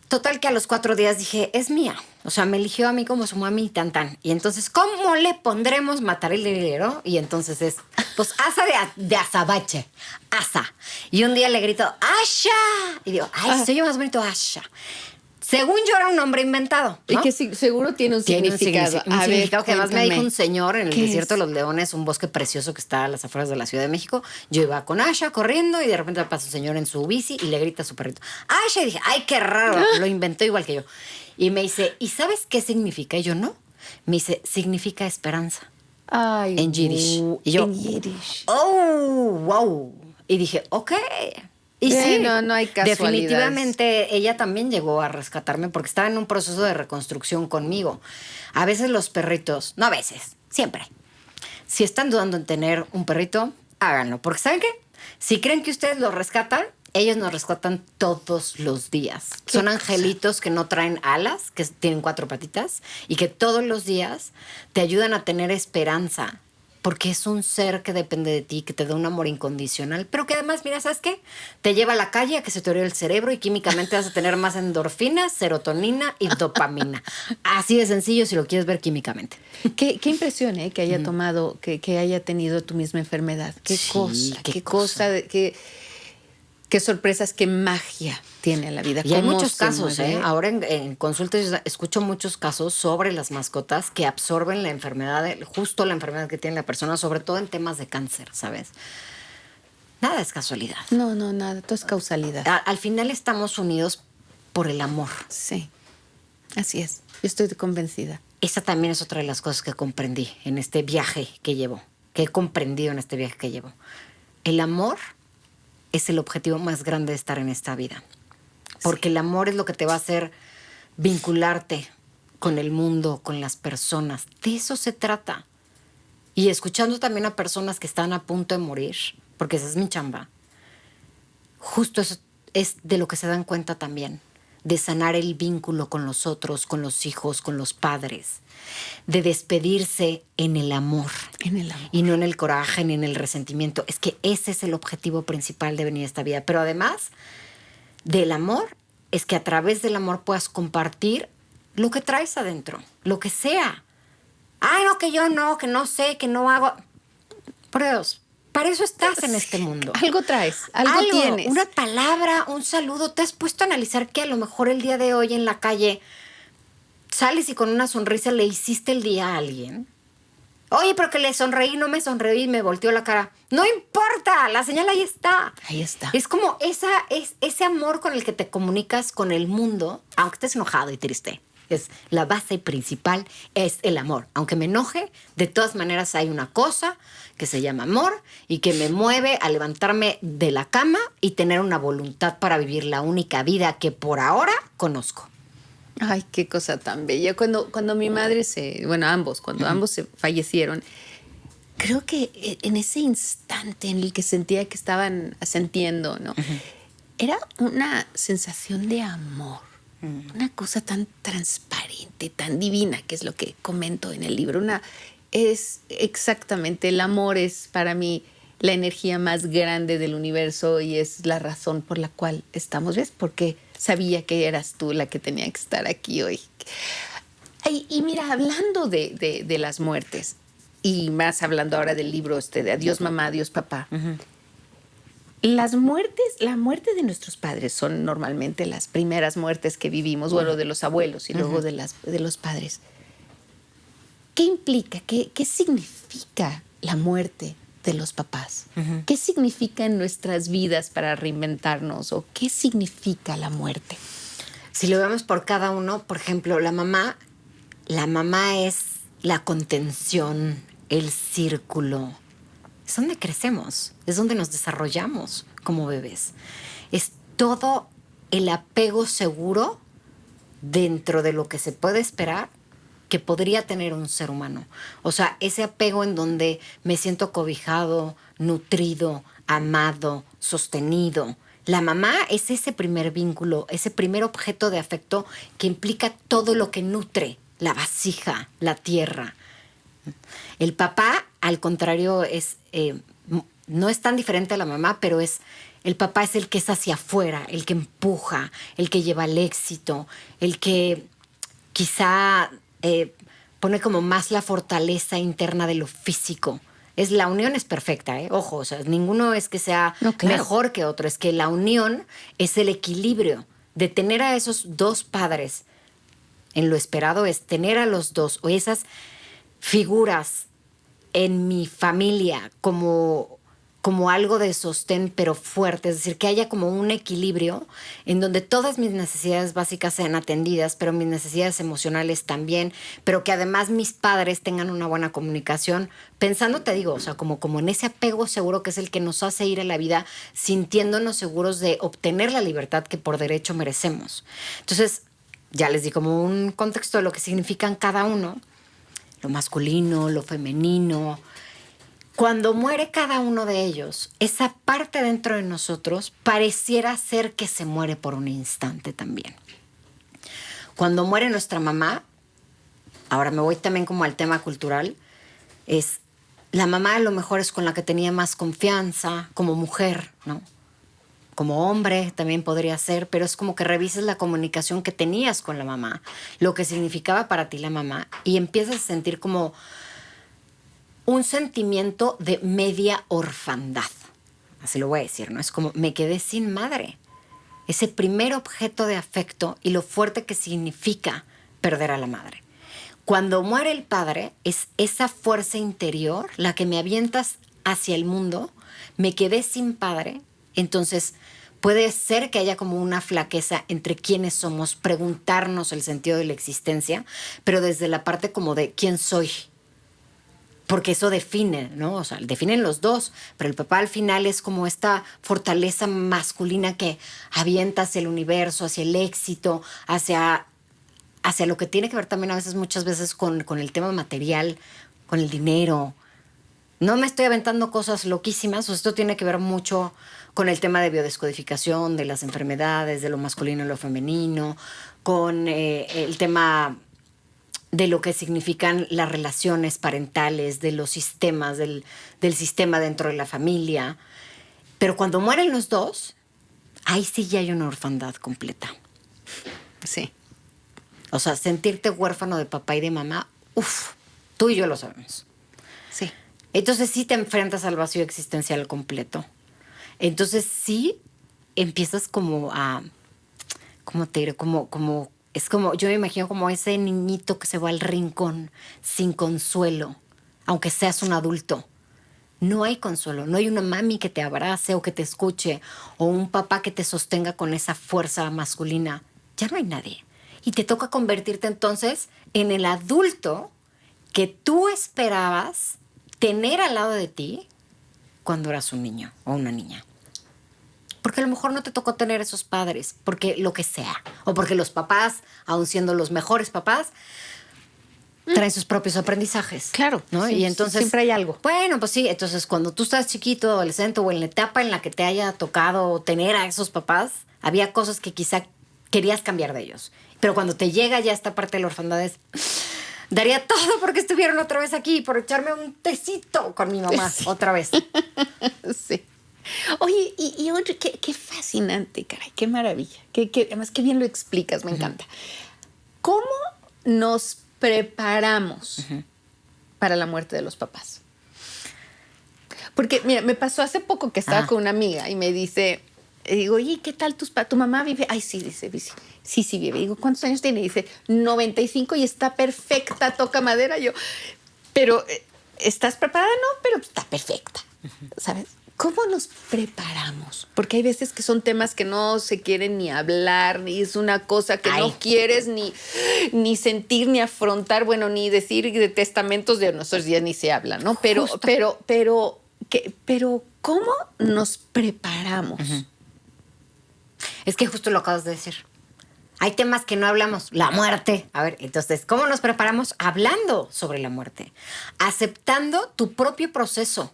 Total que a los 4 días dije, es mía. O sea, me eligió a mí como su mami tan. Y entonces, ¿cómo le pondremos matar el dinero? Y entonces es, pues, Asa de azabache. Asa. Y un día le grito, ¡Asha! Y digo, ¡ay, soy yo más bonito, Asha! Según yo era un nombre inventado, ¿no? Y que seguro tiene un Tiene significado. un significado que además me dijo un cuéntame. señor en el ¿Qué desierto es? de los Leones, un bosque precioso que está a las afueras de la Ciudad de México. Yo iba con Asha corriendo y de repente pasa un señor en su bici y le grita a su perrito, ¡Asha! Y dije, ¡ay, qué raro! Lo inventó igual que yo. Y me dice, ¿y sabes qué significa? Y yo, no. Me dice, significa esperanza. Ay, En Yiddish. Y yo, en Yiddish. ¡oh, wow! Y dije, ok. Y sí, No hay casualidades. definitivamente ella también llegó a rescatarme porque estaba en un proceso de reconstrucción conmigo. A veces los perritos, no a veces, siempre. Si están dudando en tener un perrito, háganlo. Porque ¿saben qué? Si creen que ustedes lo rescatan, ellos nos rescatan todos los días. Son angelitos que no traen alas, que tienen 4 patitas y que todos los días te ayudan a tener esperanza. porque es un ser que depende de ti, que te da un amor incondicional, pero que además, mira, ¿sabes qué? Te lleva a la calle a que se te ore el cerebro y químicamente vas a tener más endorfinas, serotonina y dopamina. Así de sencillo si lo quieres ver químicamente. Qué impresión, ¿eh? Que haya tomado, que haya tenido tu misma enfermedad. Qué Sí, cosa, qué qué cosa. cosa, qué sorpresas, qué magia tiene la vida. Y hay Cómo muchos se casos, mueve. ¿eh? Ahora en consultas yo escucho muchos casos sobre las mascotas que absorben la enfermedad, justo la enfermedad que tiene la persona, sobre todo en temas de cáncer, ¿sabes? Nada es casualidad. No, nada, todo es causalidad. Al final estamos unidos por el amor. Sí, así es. Yo estoy convencida. Esa también es otra de las cosas que comprendí en este viaje que llevo, que he comprendido en este viaje que llevo. El amor es el objetivo más grande de estar en esta vida. Porque el amor es lo que te va a hacer vincularte con el mundo, con las personas. De eso se trata. Y escuchando también a personas que están a punto de morir, porque esa es mi chamba, justo eso es de lo que se dan cuenta también, de sanar el vínculo con los otros, con los hijos, con los padres, de despedirse en el amor. En el amor. Y no en el coraje ni en el resentimiento. Es que ese es el objetivo principal de venir a esta vida. Pero además del amor, es que a través del amor puedas compartir lo que traes adentro, lo que sea. Ay, no, que yo no, que no sé, que no hago. Por Dios, para eso estás en este mundo. Algo traes, algo tienes. Una palabra, un saludo. ¿Te has puesto a analizar que a lo mejor el día de hoy en la calle sales y con una sonrisa le hiciste el día a alguien? Oye, pero que le sonreí, no me sonreí y me volteó la cara. No importa, la señal ahí está. Ahí está. Es como ese amor con el que te comunicas con el mundo, aunque estés enojado y triste. Es la base principal, es el amor. Aunque me enoje, de todas maneras hay una cosa que se llama amor y que me mueve a levantarme de la cama y tener una voluntad para vivir la única vida que por ahora conozco. Ay, qué cosa tan bella. Cuando mi madre cuando ambos se fallecieron, creo que en ese instante en el que sentía que estaban sintiendo, ¿no? Era una sensación de amor. Una cosa tan transparente, tan divina, que es lo que comento en el libro. Es exactamente, el amor es para mí la energía más grande del universo y es la razón por la cual estamos, ¿ves? Porque sabía que eras tú la que tenía que estar aquí hoy. Y mira, hablando de las muertes, y más hablando ahora del libro de Adiós mamá, adiós papá, la muerte de nuestros padres son normalmente las primeras muertes que vivimos, bueno, de los abuelos y luego de los padres. ¿Qué implica? ¿Qué significa la muerte de los papás? ¿Qué significa en nuestras vidas para reinventarnos? ¿O qué significa la muerte? Si lo vemos por cada uno, por ejemplo, la mamá es la contención, el círculo. Es donde crecemos, es donde nos desarrollamos como bebés. Es todo el apego seguro dentro de lo que se puede esperar que podría tener un ser humano. O sea, ese apego en donde me siento cobijado, nutrido, amado, sostenido. La mamá es ese primer vínculo, ese primer objeto de afecto que implica todo lo que nutre la vasija, la tierra. El papá, al contrario, no es tan diferente a la mamá, pero el papá es el que es hacia afuera, el que empuja, el que lleva el éxito, el que quizá pone como más la fortaleza interna de lo físico. La unión es perfecta, ¿eh? Ojo, o sea, ninguno es que sea mejor que otro, es que la unión es el equilibrio de tener a esos dos padres. En lo esperado es tener a los dos o esas figuras en mi familia como algo de sostén pero fuerte, es decir, que haya como un equilibrio en donde todas mis necesidades básicas sean atendidas, pero mis necesidades emocionales también, pero que además mis padres tengan una buena comunicación, pensando, te digo, o sea, como en ese apego seguro que es el que nos hace ir a la vida sintiéndonos seguros de obtener la libertad que por derecho merecemos. Entonces, ya les di como un contexto de lo que significan cada uno, lo masculino, lo femenino. Cuando muere cada uno de ellos, esa parte dentro de nosotros pareciera ser que se muere por un instante también. Cuando muere nuestra mamá, ahora me voy también como al tema cultural, es la mamá a lo mejor es con la que tenía más confianza como mujer, ¿no? Como hombre también podría ser, pero es como que revises la comunicación que tenías con la mamá, lo que significaba para ti la mamá, y empiezas a sentir como un sentimiento de media orfandad. Así lo voy a decir, ¿no? Es como, me quedé sin madre. Ese primer objeto de afecto y lo fuerte que significa perder a la madre. Cuando muere el padre, es esa fuerza interior la que me avientas hacia el mundo. Me quedé sin padre. Entonces, puede ser que haya como una flaqueza entre quiénes somos, preguntarnos el sentido de la existencia, pero desde la parte como de quién soy. Porque eso define, ¿no? O sea, definen los dos, pero el papá al final es como esta fortaleza masculina que avienta hacia el universo, hacia el éxito, hacia lo que tiene que ver también a veces, muchas veces con el tema material, con el dinero. No me estoy aventando cosas loquísimas, o esto tiene que ver mucho con el tema de biodescodificación, de las enfermedades, de lo masculino y lo femenino, con el tema de lo que significan las relaciones parentales, de los sistemas, del sistema dentro de la familia. Pero cuando mueren los dos, ahí sí ya hay una orfandad completa. Sí. O sea, sentirte huérfano de papá y de mamá, uff, tú y yo lo sabemos. Sí. Entonces sí te enfrentas al vacío existencial completo. Entonces sí empiezas como a, ¿cómo te diré? Es como, yo me imagino como ese niñito que se va al rincón sin consuelo, aunque seas un adulto. No hay consuelo, no hay una mami que te abrace o que te escuche, o un papá que te sostenga con esa fuerza masculina. Ya no hay nadie. Y te toca convertirte entonces en el adulto que tú esperabas tener al lado de ti cuando eras un niño o una niña. Porque a lo mejor no te tocó tener esos padres, porque lo que sea. O porque los papás, aun siendo los mejores papás, traen sus propios aprendizajes. Claro, ¿no? sí, Y entonces, siempre hay algo. Bueno, pues sí, entonces cuando tú estás chiquito, adolescente o en la etapa en la que te haya tocado tener a esos papás, había cosas que quizá querías cambiar de ellos. Pero cuando te llega ya esta parte de la orfandad es, daría todo porque estuvieran otra vez aquí, por echarme un tecito con mi mamá otra vez. Sí. Oye, y oye, qué fascinante, caray, qué maravilla. Además, qué bien lo explicas, me encanta. ¿Cómo nos preparamos para la muerte de los papás? Porque, mira, me pasó hace poco que estaba con una amiga y me dice, digo, oye, ¿qué tal tu mamá vive? Ay, sí, dice, sí vive. Digo, ¿cuántos años tiene? Dice, 95 y está perfecta, toca madera. Yo, pero, ¿estás preparada? No, pero está perfecta, ¿sabes? ¿Cómo nos preparamos? Porque hay veces que son temas que no se quieren ni hablar, ni es una cosa que no quieres ni sentir, ni afrontar, bueno, ni decir de testamentos de nuestros días ni se habla, ¿no? Pero, ¿cómo nos preparamos? Es que justo lo acabas de decir. Hay temas que no hablamos. La muerte. A ver, entonces, ¿cómo nos preparamos? Hablando sobre la muerte. Aceptando tu propio proceso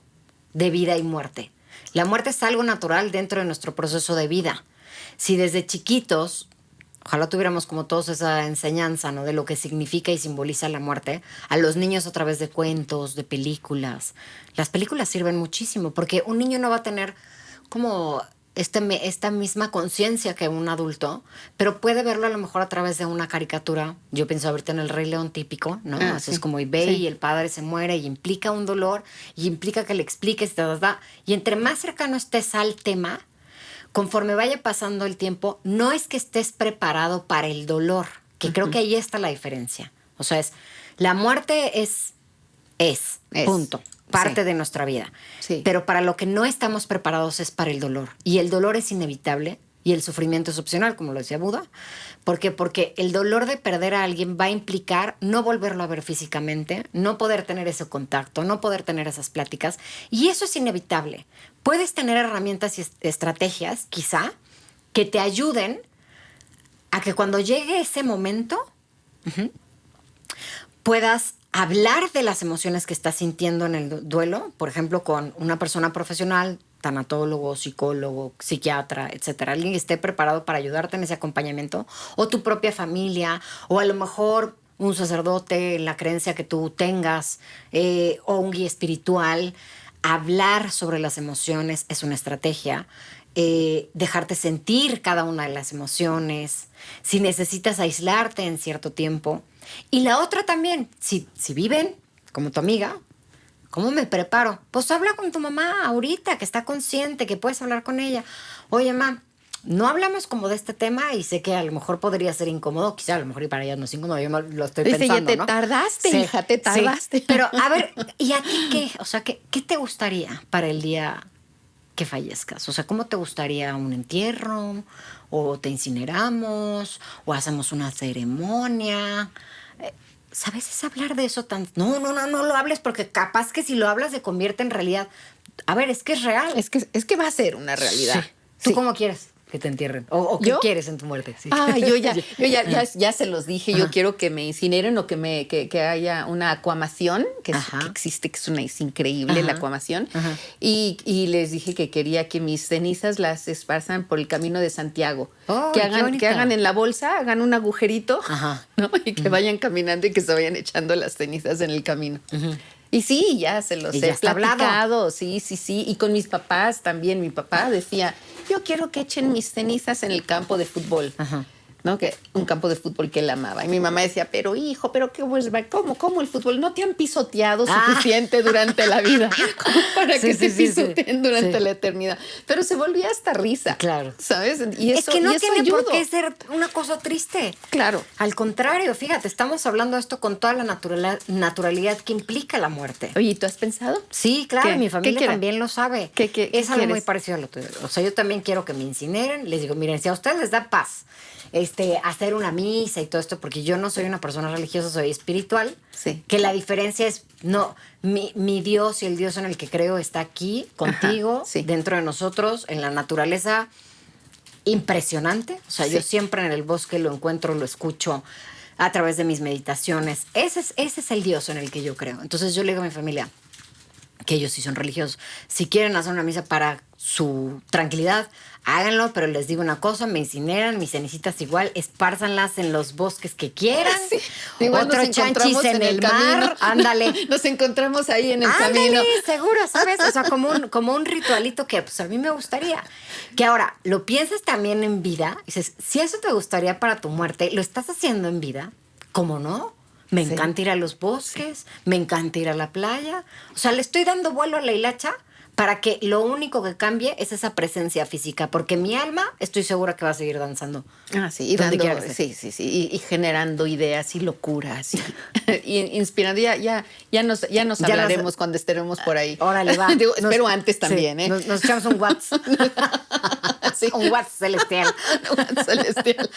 de vida y muerte. La muerte es algo natural dentro de nuestro proceso de vida. Si desde chiquitos, ojalá tuviéramos como todos esa enseñanza, ¿no? De lo que significa y simboliza la muerte, a los niños a través de cuentos, de películas. Las películas sirven muchísimo porque un niño no va a tener como esta misma conciencia que un adulto, pero puede verlo a lo mejor a través de una caricatura. Yo pienso ahorita en el Rey León típico, ¿no? Así es como y ve y el padre se muere y implica un dolor y implica que le expliques, y entre más cercano estés al tema, conforme vaya pasando el tiempo, no es que estés preparado para el dolor, que creo que ahí está la diferencia. O sea, la muerte es punto. Parte de nuestra vida. Sí. Pero para lo que no estamos preparados es para el dolor. Y el dolor es inevitable y el sufrimiento es opcional, como lo decía Buda. ¿Por qué? Porque el dolor de perder a alguien va a implicar no volverlo a ver físicamente, no poder tener ese contacto, no poder tener esas pláticas. Y eso es inevitable. Puedes tener herramientas y estrategias, quizá, que te ayuden a que cuando llegue ese momento puedas hablar de las emociones que estás sintiendo en el duelo, por ejemplo, con una persona profesional, tanatólogo, psicólogo, psiquiatra, etcétera, alguien que esté preparado para ayudarte en ese acompañamiento, o tu propia familia, o a lo mejor un sacerdote, la creencia que tú tengas, o un guía espiritual. Hablar sobre las emociones es una estrategia. Dejarte sentir cada una de las emociones. Si necesitas aislarte en cierto tiempo. Y la otra también, si viven como tu amiga, ¿cómo me preparo? Pues habla con tu mamá ahorita, que está consciente, que puedes hablar con ella. Oye, mamá, no hablamos como de este tema y sé que a lo mejor podría ser incómodo, quizá a lo mejor y para ella no es incómodo, yo lo estoy Dice, pensando, ya te ¿no? tardaste, Sí, hija, te tardaste. sí. Pero a ver, ¿y a ti qué? O sea, ¿qué te gustaría para el día que fallezcas? O sea, ¿cómo te gustaría un entierro? ¿O te incineramos? ¿O hacemos una ceremonia? ¿Sabes? Es hablar de eso tan... No lo hables porque capaz que si lo hablas se convierte en realidad. A ver, es que es real. Es que va a ser una realidad. Sí. ¿Tú Sí. cómo quieres que te entierren? ¿O qué ¿Yo? quieres en tu muerte? Sí. Ah, ya se los dije. Yo quiero que me incineren o que haya una acuamación, que existe, que es increíble la acuamación. Ajá. Y les dije que quería que mis cenizas las esparzan por el camino de Santiago. Oh, que qué hagan bonito. en la bolsa, hagan un agujerito, Ajá. ¿no? Y que vayan caminando y que se vayan echando las cenizas en el camino. Y sí, ya se los Y ya he está hablado. platicado, sí. Y con mis papás también. Mi papá decía, yo quiero que echen mis cenizas en el campo de fútbol. Ajá. ¿No? Que un campo de fútbol que él amaba. Y mi mamá decía, pero hijo, pero qué pues, ¿cómo el fútbol? ¿No te han pisoteado suficiente durante la vida como para que te pisoteen durante la eternidad? Pero se volvía hasta risa. Claro. ¿Sabes? Y eso, es que no y eso tiene por ayudó. qué ser una cosa triste. Claro. Al contrario, fíjate, estamos hablando de esto con toda la naturalidad que implica la muerte. Oye, ¿y tú has pensado? Sí, claro, ¿Qué? mi ¿Qué familia quieren? también lo sabe. ¿Qué es algo muy quieres? parecido a lo tuyo. O sea, yo también quiero que me incineren. Les digo, miren, si a ustedes les da paz hacer una misa y todo esto, porque yo no soy una persona religiosa, soy espiritual, Sí. que la diferencia es, no, mi Dios y el Dios en el que creo está aquí, contigo, sí. dentro de nosotros, en la naturaleza, impresionante. O sea, yo siempre en el bosque lo encuentro, lo escucho a través de mis meditaciones. Ese es el Dios en el que yo creo. Entonces yo le digo a mi familia, que ellos sí son religiosos, si quieren hacer una misa para su tranquilidad, háganlo, pero les digo una cosa, me incineran, mis cenicitas igual, espárzanlas en los bosques que quieran. Sí. Igual Otro nos encontramos chanchis en el mar, camino. ándale. Nos encontramos ahí en el Ándale, camino. seguro, ¿sabes? O sea, como un ritualito que pues a mí me gustaría. Que ahora, lo piensas también en vida, y dices, si eso te gustaría para tu muerte, ¿lo estás haciendo en vida? ¿Cómo no? Me encanta ir a los bosques, me encanta ir a la playa. O sea, le estoy dando vuelo a la hilacha para que lo único que cambie es esa presencia física, porque mi alma estoy segura que va a seguir danzando. Ah, sí, y Donde dando, quiera que sí, y generando ideas y locuras y inspirando. Ya nos hablaremos cuando estaremos por ahí. Órale, va. Digo, espero antes también, sí, ¿eh? Nos echamos un WhatsApp. Sí. Un WhatsApp celestial. Celestial.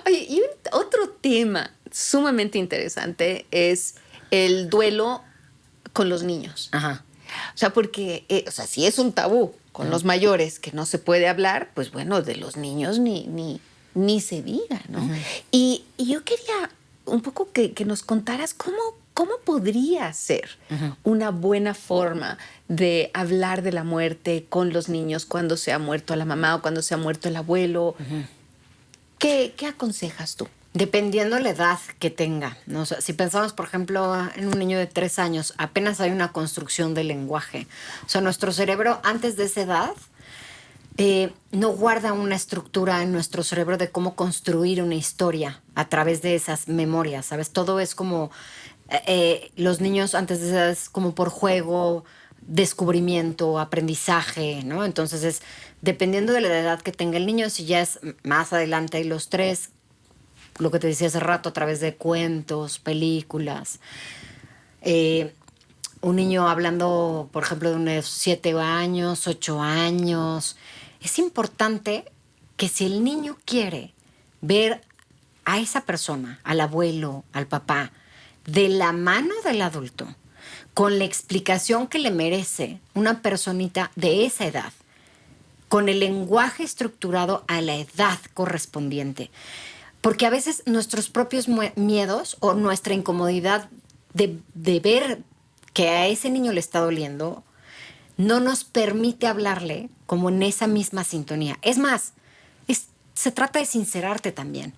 Oye, y otro tema sumamente interesante es el duelo con los niños. Ajá. O sea, porque, si es un tabú con los mayores que no se puede hablar, pues bueno, de los niños ni se diga, ¿no? Y yo quería un poco que nos contaras cómo podría ser una buena forma de hablar de la muerte con los niños cuando se ha muerto la mamá o cuando se ha muerto el abuelo. ¿Qué aconsejas tú? Dependiendo la edad que tenga, ¿no? O sea, si pensamos, por ejemplo, en un niño de 3 años, apenas hay una construcción del lenguaje. O sea, nuestro cerebro, antes de esa edad, no guarda una estructura en nuestro cerebro de cómo construir una historia a través de esas memorias, ¿sabes? Todo es como... los niños antes de esa edad es como por juego, descubrimiento, aprendizaje, ¿no? Entonces, dependiendo de la edad que tenga el niño, si ya es más adelante hay los 3... lo que te decía hace rato, a través de cuentos, películas. Un niño hablando, por ejemplo, de unos 7 años, 8 años. Es importante que si el niño quiere ver a esa persona, al abuelo, al papá, de la mano del adulto, con la explicación que le merece una personita de esa edad, con el lenguaje estructurado a la edad correspondiente. Porque a veces nuestros propios miedos o nuestra incomodidad de ver que a ese niño le está doliendo no nos permite hablarle como en esa misma sintonía. Es más, se trata de sincerarte también.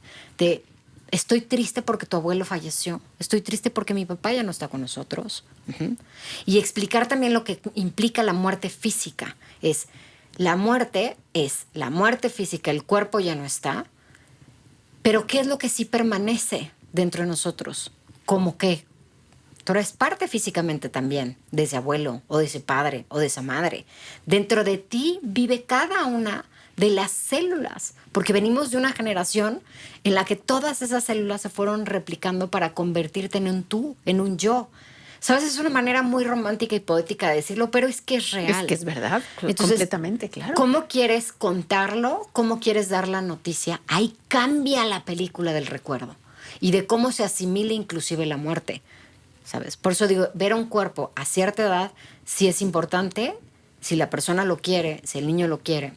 Estoy triste porque tu abuelo falleció. Estoy triste porque mi papá ya no está con nosotros. Y explicar también lo que implica la muerte física. La muerte física, el cuerpo ya no está. Pero ¿qué es lo que sí permanece dentro de nosotros? ¿Cómo qué? Tú eres parte físicamente también de ese abuelo o de ese padre o de esa madre. Dentro de ti vive cada una de las células, porque venimos de una generación en la que todas esas células se fueron replicando para convertirte en un tú, en un yo. ¿Sabes? Es una manera muy romántica y poética de decirlo, pero es que es real. Es que es verdad, Entonces, completamente, claro. ¿cómo quieres contarlo? ¿Cómo quieres dar la noticia? Ahí cambia la película del recuerdo y de cómo se asimila inclusive la muerte, ¿sabes? Por eso digo, ver a un cuerpo a cierta edad sí es importante, si la persona lo quiere, si el niño lo quiere.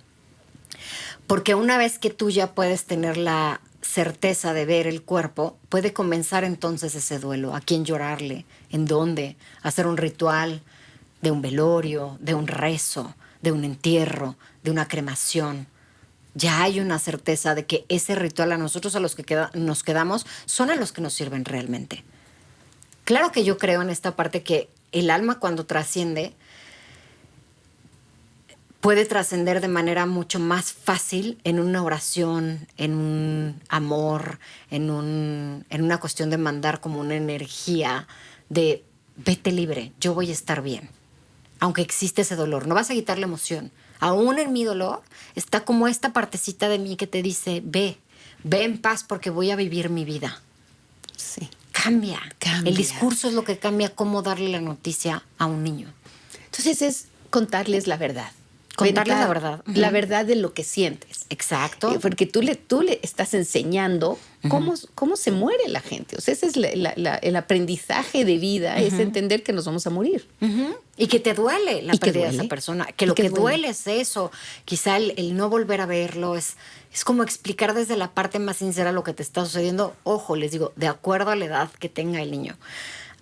Porque una vez que tú ya puedes tener la certeza de ver el cuerpo, puede comenzar entonces ese duelo. ¿A quién llorarle? ¿En dónde? Hacer un ritual de un velorio, de un rezo, de un entierro, de una cremación. Ya hay una certeza de que ese ritual a nosotros, a los que nos quedamos, son a los que nos sirven realmente. Claro que yo creo en esta parte que el alma cuando trasciende puede trascender de manera mucho más fácil en una oración, en un amor, en una cuestión de mandar como una energía de vete libre, yo voy a estar bien. Aunque existe ese dolor, no vas a quitar la emoción. Aún en mi dolor está como esta partecita de mí que te dice, ve en paz porque voy a vivir mi vida. Sí. Cambia. El discurso es lo que cambia cómo darle la noticia a un niño. Entonces es contarles la verdad. Contarles la verdad. La verdad de lo que sientes. Exacto. Porque tú le estás enseñando cómo se muere la gente. O sea, ese es el aprendizaje de vida, es entender que nos vamos a morir. Y que te duele la pérdida de esa persona. Que lo que duele es eso. Quizá el no volver a verlo es como explicar desde la parte más sincera lo que te está sucediendo. Ojo, les digo, de acuerdo a la edad que tenga el niño.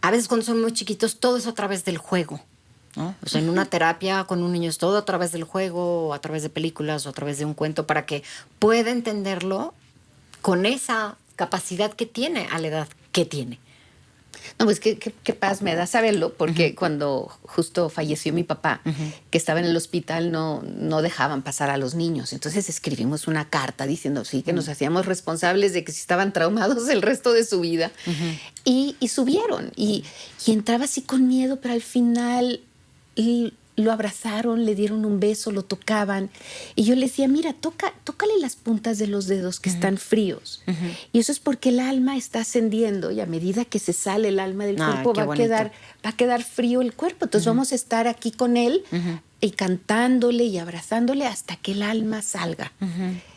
A veces cuando son muy chiquitos, todo es a través del juego, ¿no? O sea, en una terapia con un niño es todo a través del juego, o a través de películas, o a través de un cuento, para que pueda entenderlo con esa capacidad que tiene a la edad que tiene. No, pues qué paz me da saberlo, porque cuando justo falleció mi papá, que estaba en el hospital, no dejaban pasar a los niños. Entonces escribimos una carta diciendo sí, que nos hacíamos responsables de que si estaban traumados el resto de su vida. Y subieron. Y entraba así con miedo, pero al final lo abrazaron, le dieron un beso, lo tocaban. Y yo le decía, mira, tócale las puntas de los dedos que están fríos. Y eso es porque el alma está ascendiendo y a medida que se sale el alma del cuerpo va a quedar frío el cuerpo. Entonces vamos a estar aquí con él y cantándole y abrazándole hasta que el alma salga.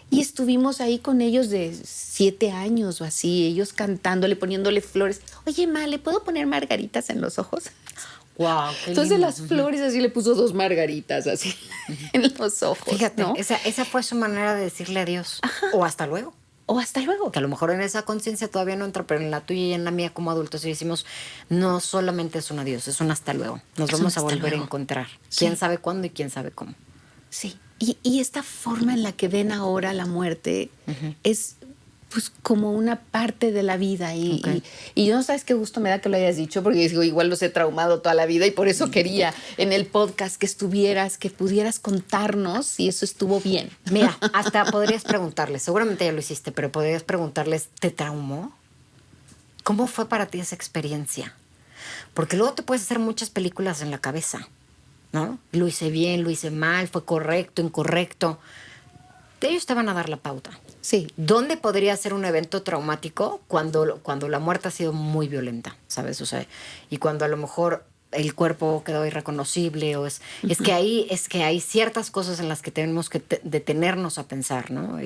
Y estuvimos ahí con ellos de 7 años o así, ellos cantándole, poniéndole flores. Oye, Ma, ¿le puedo poner margaritas en los ojos? Wow, qué Entonces lindo. las flores así le puso 2 margaritas así en los ojos. Fíjate, ¿no? esa fue su manera de decirle adiós. O hasta luego. O hasta luego. Que a lo mejor en esa conciencia todavía no entra, pero en la tuya y en la mía como adultos y decimos, no solamente es un adiós, es un hasta luego. Nos vamos a volver a encontrar. Sí. ¿Quién sabe cuándo y quién sabe cómo? Sí. Y esta forma en la que ven ahora la muerte es pues como una parte de la vida y yo no sabes qué gusto me da que lo hayas dicho, porque digo, igual los he traumado toda la vida y por eso quería en el podcast que pudieras contarnos si eso estuvo bien. Mira, hasta podrías preguntarles, seguramente ya lo hiciste, pero podrías preguntarles, ¿te traumó? ¿Cómo fue para ti esa experiencia? Porque luego te puedes hacer muchas películas en la cabeza, ¿no? Lo hice bien, lo hice mal, fue correcto, incorrecto. Ellos te van a dar la pauta. Sí. ¿Dónde podría ser un evento traumático cuando la muerte ha sido muy violenta, ¿sabes? O sea, y cuando a lo mejor el cuerpo quedó irreconocible o es que hay ciertas cosas en las que tenemos que detenernos a pensar, ¿no?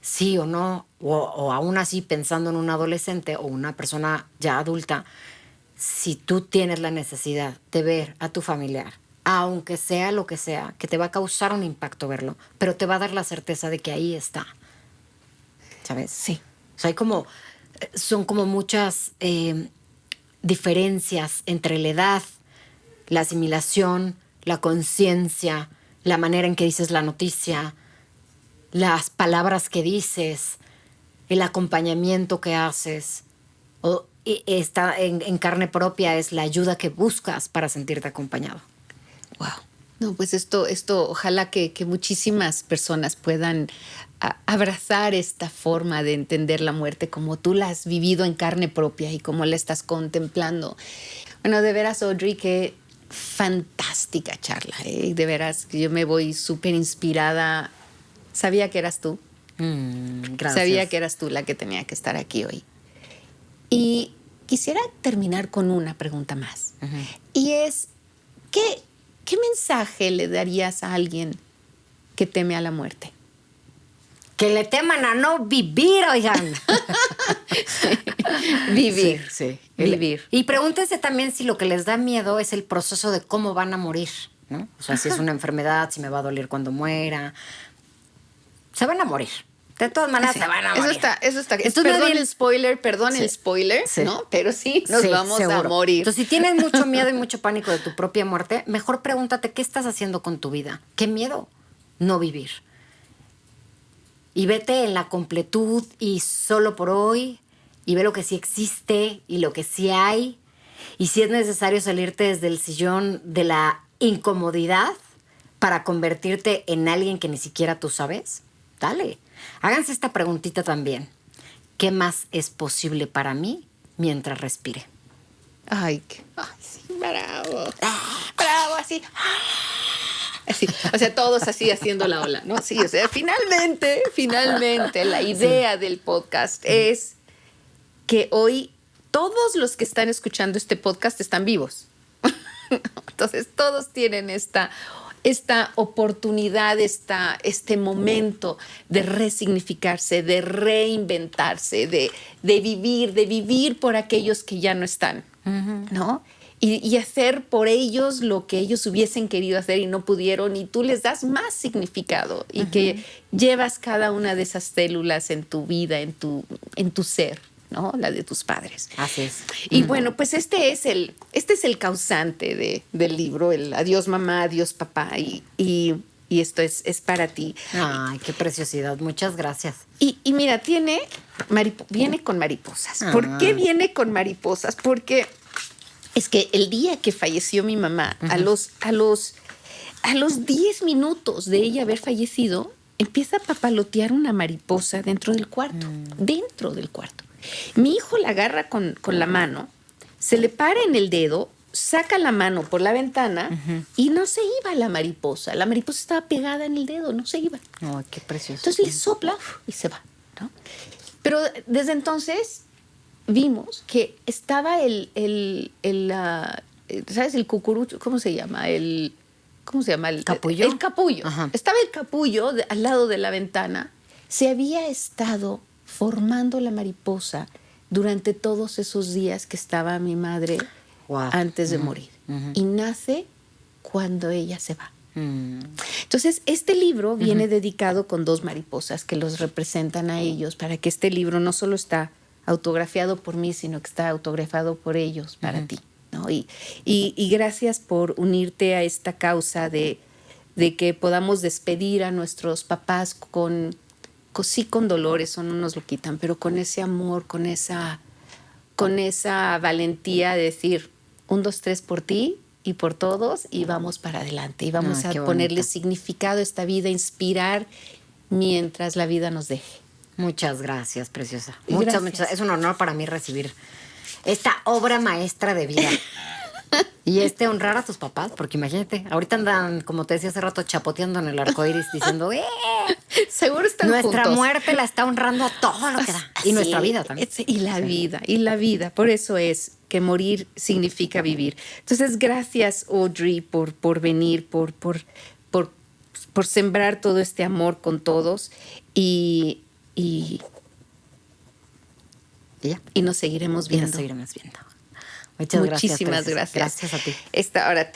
Sí o no, o aún así pensando en un adolescente o una persona ya adulta, si tú tienes la necesidad de ver a tu familiar, aunque sea lo que sea, que te va a causar un impacto verlo, pero te va a dar la certeza de que ahí está, ¿sabes? Sí. O sea, son como muchas diferencias entre la edad, la asimilación, la conciencia, la manera en que dices la noticia, las palabras que dices, el acompañamiento que haces está en carne propia es la ayuda que buscas para sentirte acompañado. Wow. No, pues esto ojalá que muchísimas personas puedan abrazar esta forma de entender la muerte como tú la has vivido en carne propia y como la estás contemplando. Bueno, de veras, Audrey, qué fantástica charla, ¿eh? De veras, yo me voy súper inspirada. Sabía que eras tú. Gracias. Sabía que eras tú la que tenía que estar aquí hoy. Y quisiera terminar con una pregunta más. Y es, ¿qué mensaje le darías a alguien que teme a la muerte? Que le teman a no vivir, oigan. Vivir. Sí. Vivir. Y pregúntense también si lo que les da miedo es el proceso de cómo van a morir, ¿no? O sea, si es una enfermedad, si me va a doler cuando muera. Se van a morir. De todas maneras, se van a morir. Eso está. Entonces, Perdón bien, el spoiler, el spoiler, Sí. ¿no? Pero sí, nos vamos seguro. a morir. Entonces, si tienes mucho miedo y mucho pánico de tu propia muerte, mejor pregúntate qué estás haciendo con tu vida. ¿Qué miedo? No vivir. Y vete en la completud y solo por hoy, y ve lo que sí existe y lo que sí hay. Y si es necesario salirte desde el sillón de la incomodidad para convertirte en alguien que ni siquiera tú sabes, dale. Háganse esta preguntita también. ¿Qué más es posible para mí mientras respire? Ay, sí, bravo. Bravo, así. Así, o sea, todos así haciendo la ola, ¿no? Sí, o sea, finalmente, la idea del podcast es que hoy todos los que están escuchando este podcast están vivos. Entonces, todos tienen esta oportunidad, este momento de resignificarse, de reinventarse, de vivir por aquellos que ya no están, ¿no? Y hacer por ellos lo que ellos hubiesen querido hacer y no pudieron, y tú les das más significado y que llevas cada una de esas células en tu vida, en tu ser, ¿no? La de tus padres. Así es. Y bueno, pues este es el causante del libro, el Adiós mamá, adiós papá, y esto es para ti. Ay, qué preciosidad. Muchas gracias. Y mira, viene con mariposas. ¿Por qué viene con mariposas? Porque es que el día que falleció mi mamá, a los 10 minutos de ella haber fallecido, empieza a papalotear una mariposa dentro del cuarto. Dentro del cuarto. Mi hijo la agarra con la mano, se le para en el dedo, saca la mano por la ventana y no se iba la mariposa. La mariposa estaba pegada en el dedo, no se iba. Ay, qué precioso. Entonces le sopla y se va, ¿no? Pero desde entonces vimos que estaba ¿sabes? El cucurucho, ¿cómo se llama? ¿Cómo se llama? ¿Capullo? El capullo. Ajá. Estaba el capullo al lado de la ventana. Se había estado formando la mariposa durante todos esos días que estaba mi madre antes de morir. Y nace cuando ella se va. Entonces, este libro viene dedicado con 2 mariposas que los representan a ellos, para que este libro no solo está autografiado por mí, sino que está autografiado por ellos para ti, ¿no? Y gracias por unirte a esta causa de que podamos despedir a nuestros papás con dolor, eso no nos lo quitan, pero con ese amor, con esa valentía de decir 1, 2, 3 por ti y por todos, y vamos para adelante y vamos a ponerle significado a esta vida, inspirar mientras la vida nos deje. Muchas gracias, preciosa. Gracias. Muchas. Es un honor para mí recibir esta obra maestra de vida. Y honrar a tus papás, porque imagínate, ahorita andan, como te decía hace rato, chapoteando en el arco iris diciendo, seguro están nuestra juntos. muerte la está honrando a todo lo que da. Y nuestra vida también. Y la vida. Por eso es que morir significa vivir. Entonces, gracias, Audrey, por venir, por sembrar todo este amor con todos. Y nos seguiremos viendo. Muchas Muchísimas gracias. Gracias a ti. Ahora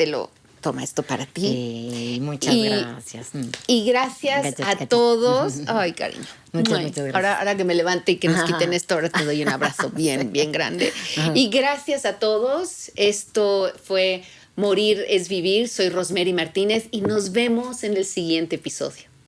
toma esto para ti. Muchas gracias. Y gracias a todos. Ay, cariño. Muchas gracias. Ahora que me levante y que nos quiten esto, ahora te doy un abrazo bien grande. Y gracias a todos. Esto fue Morir es Vivir. Soy Rosemary Martínez y nos vemos en el siguiente episodio.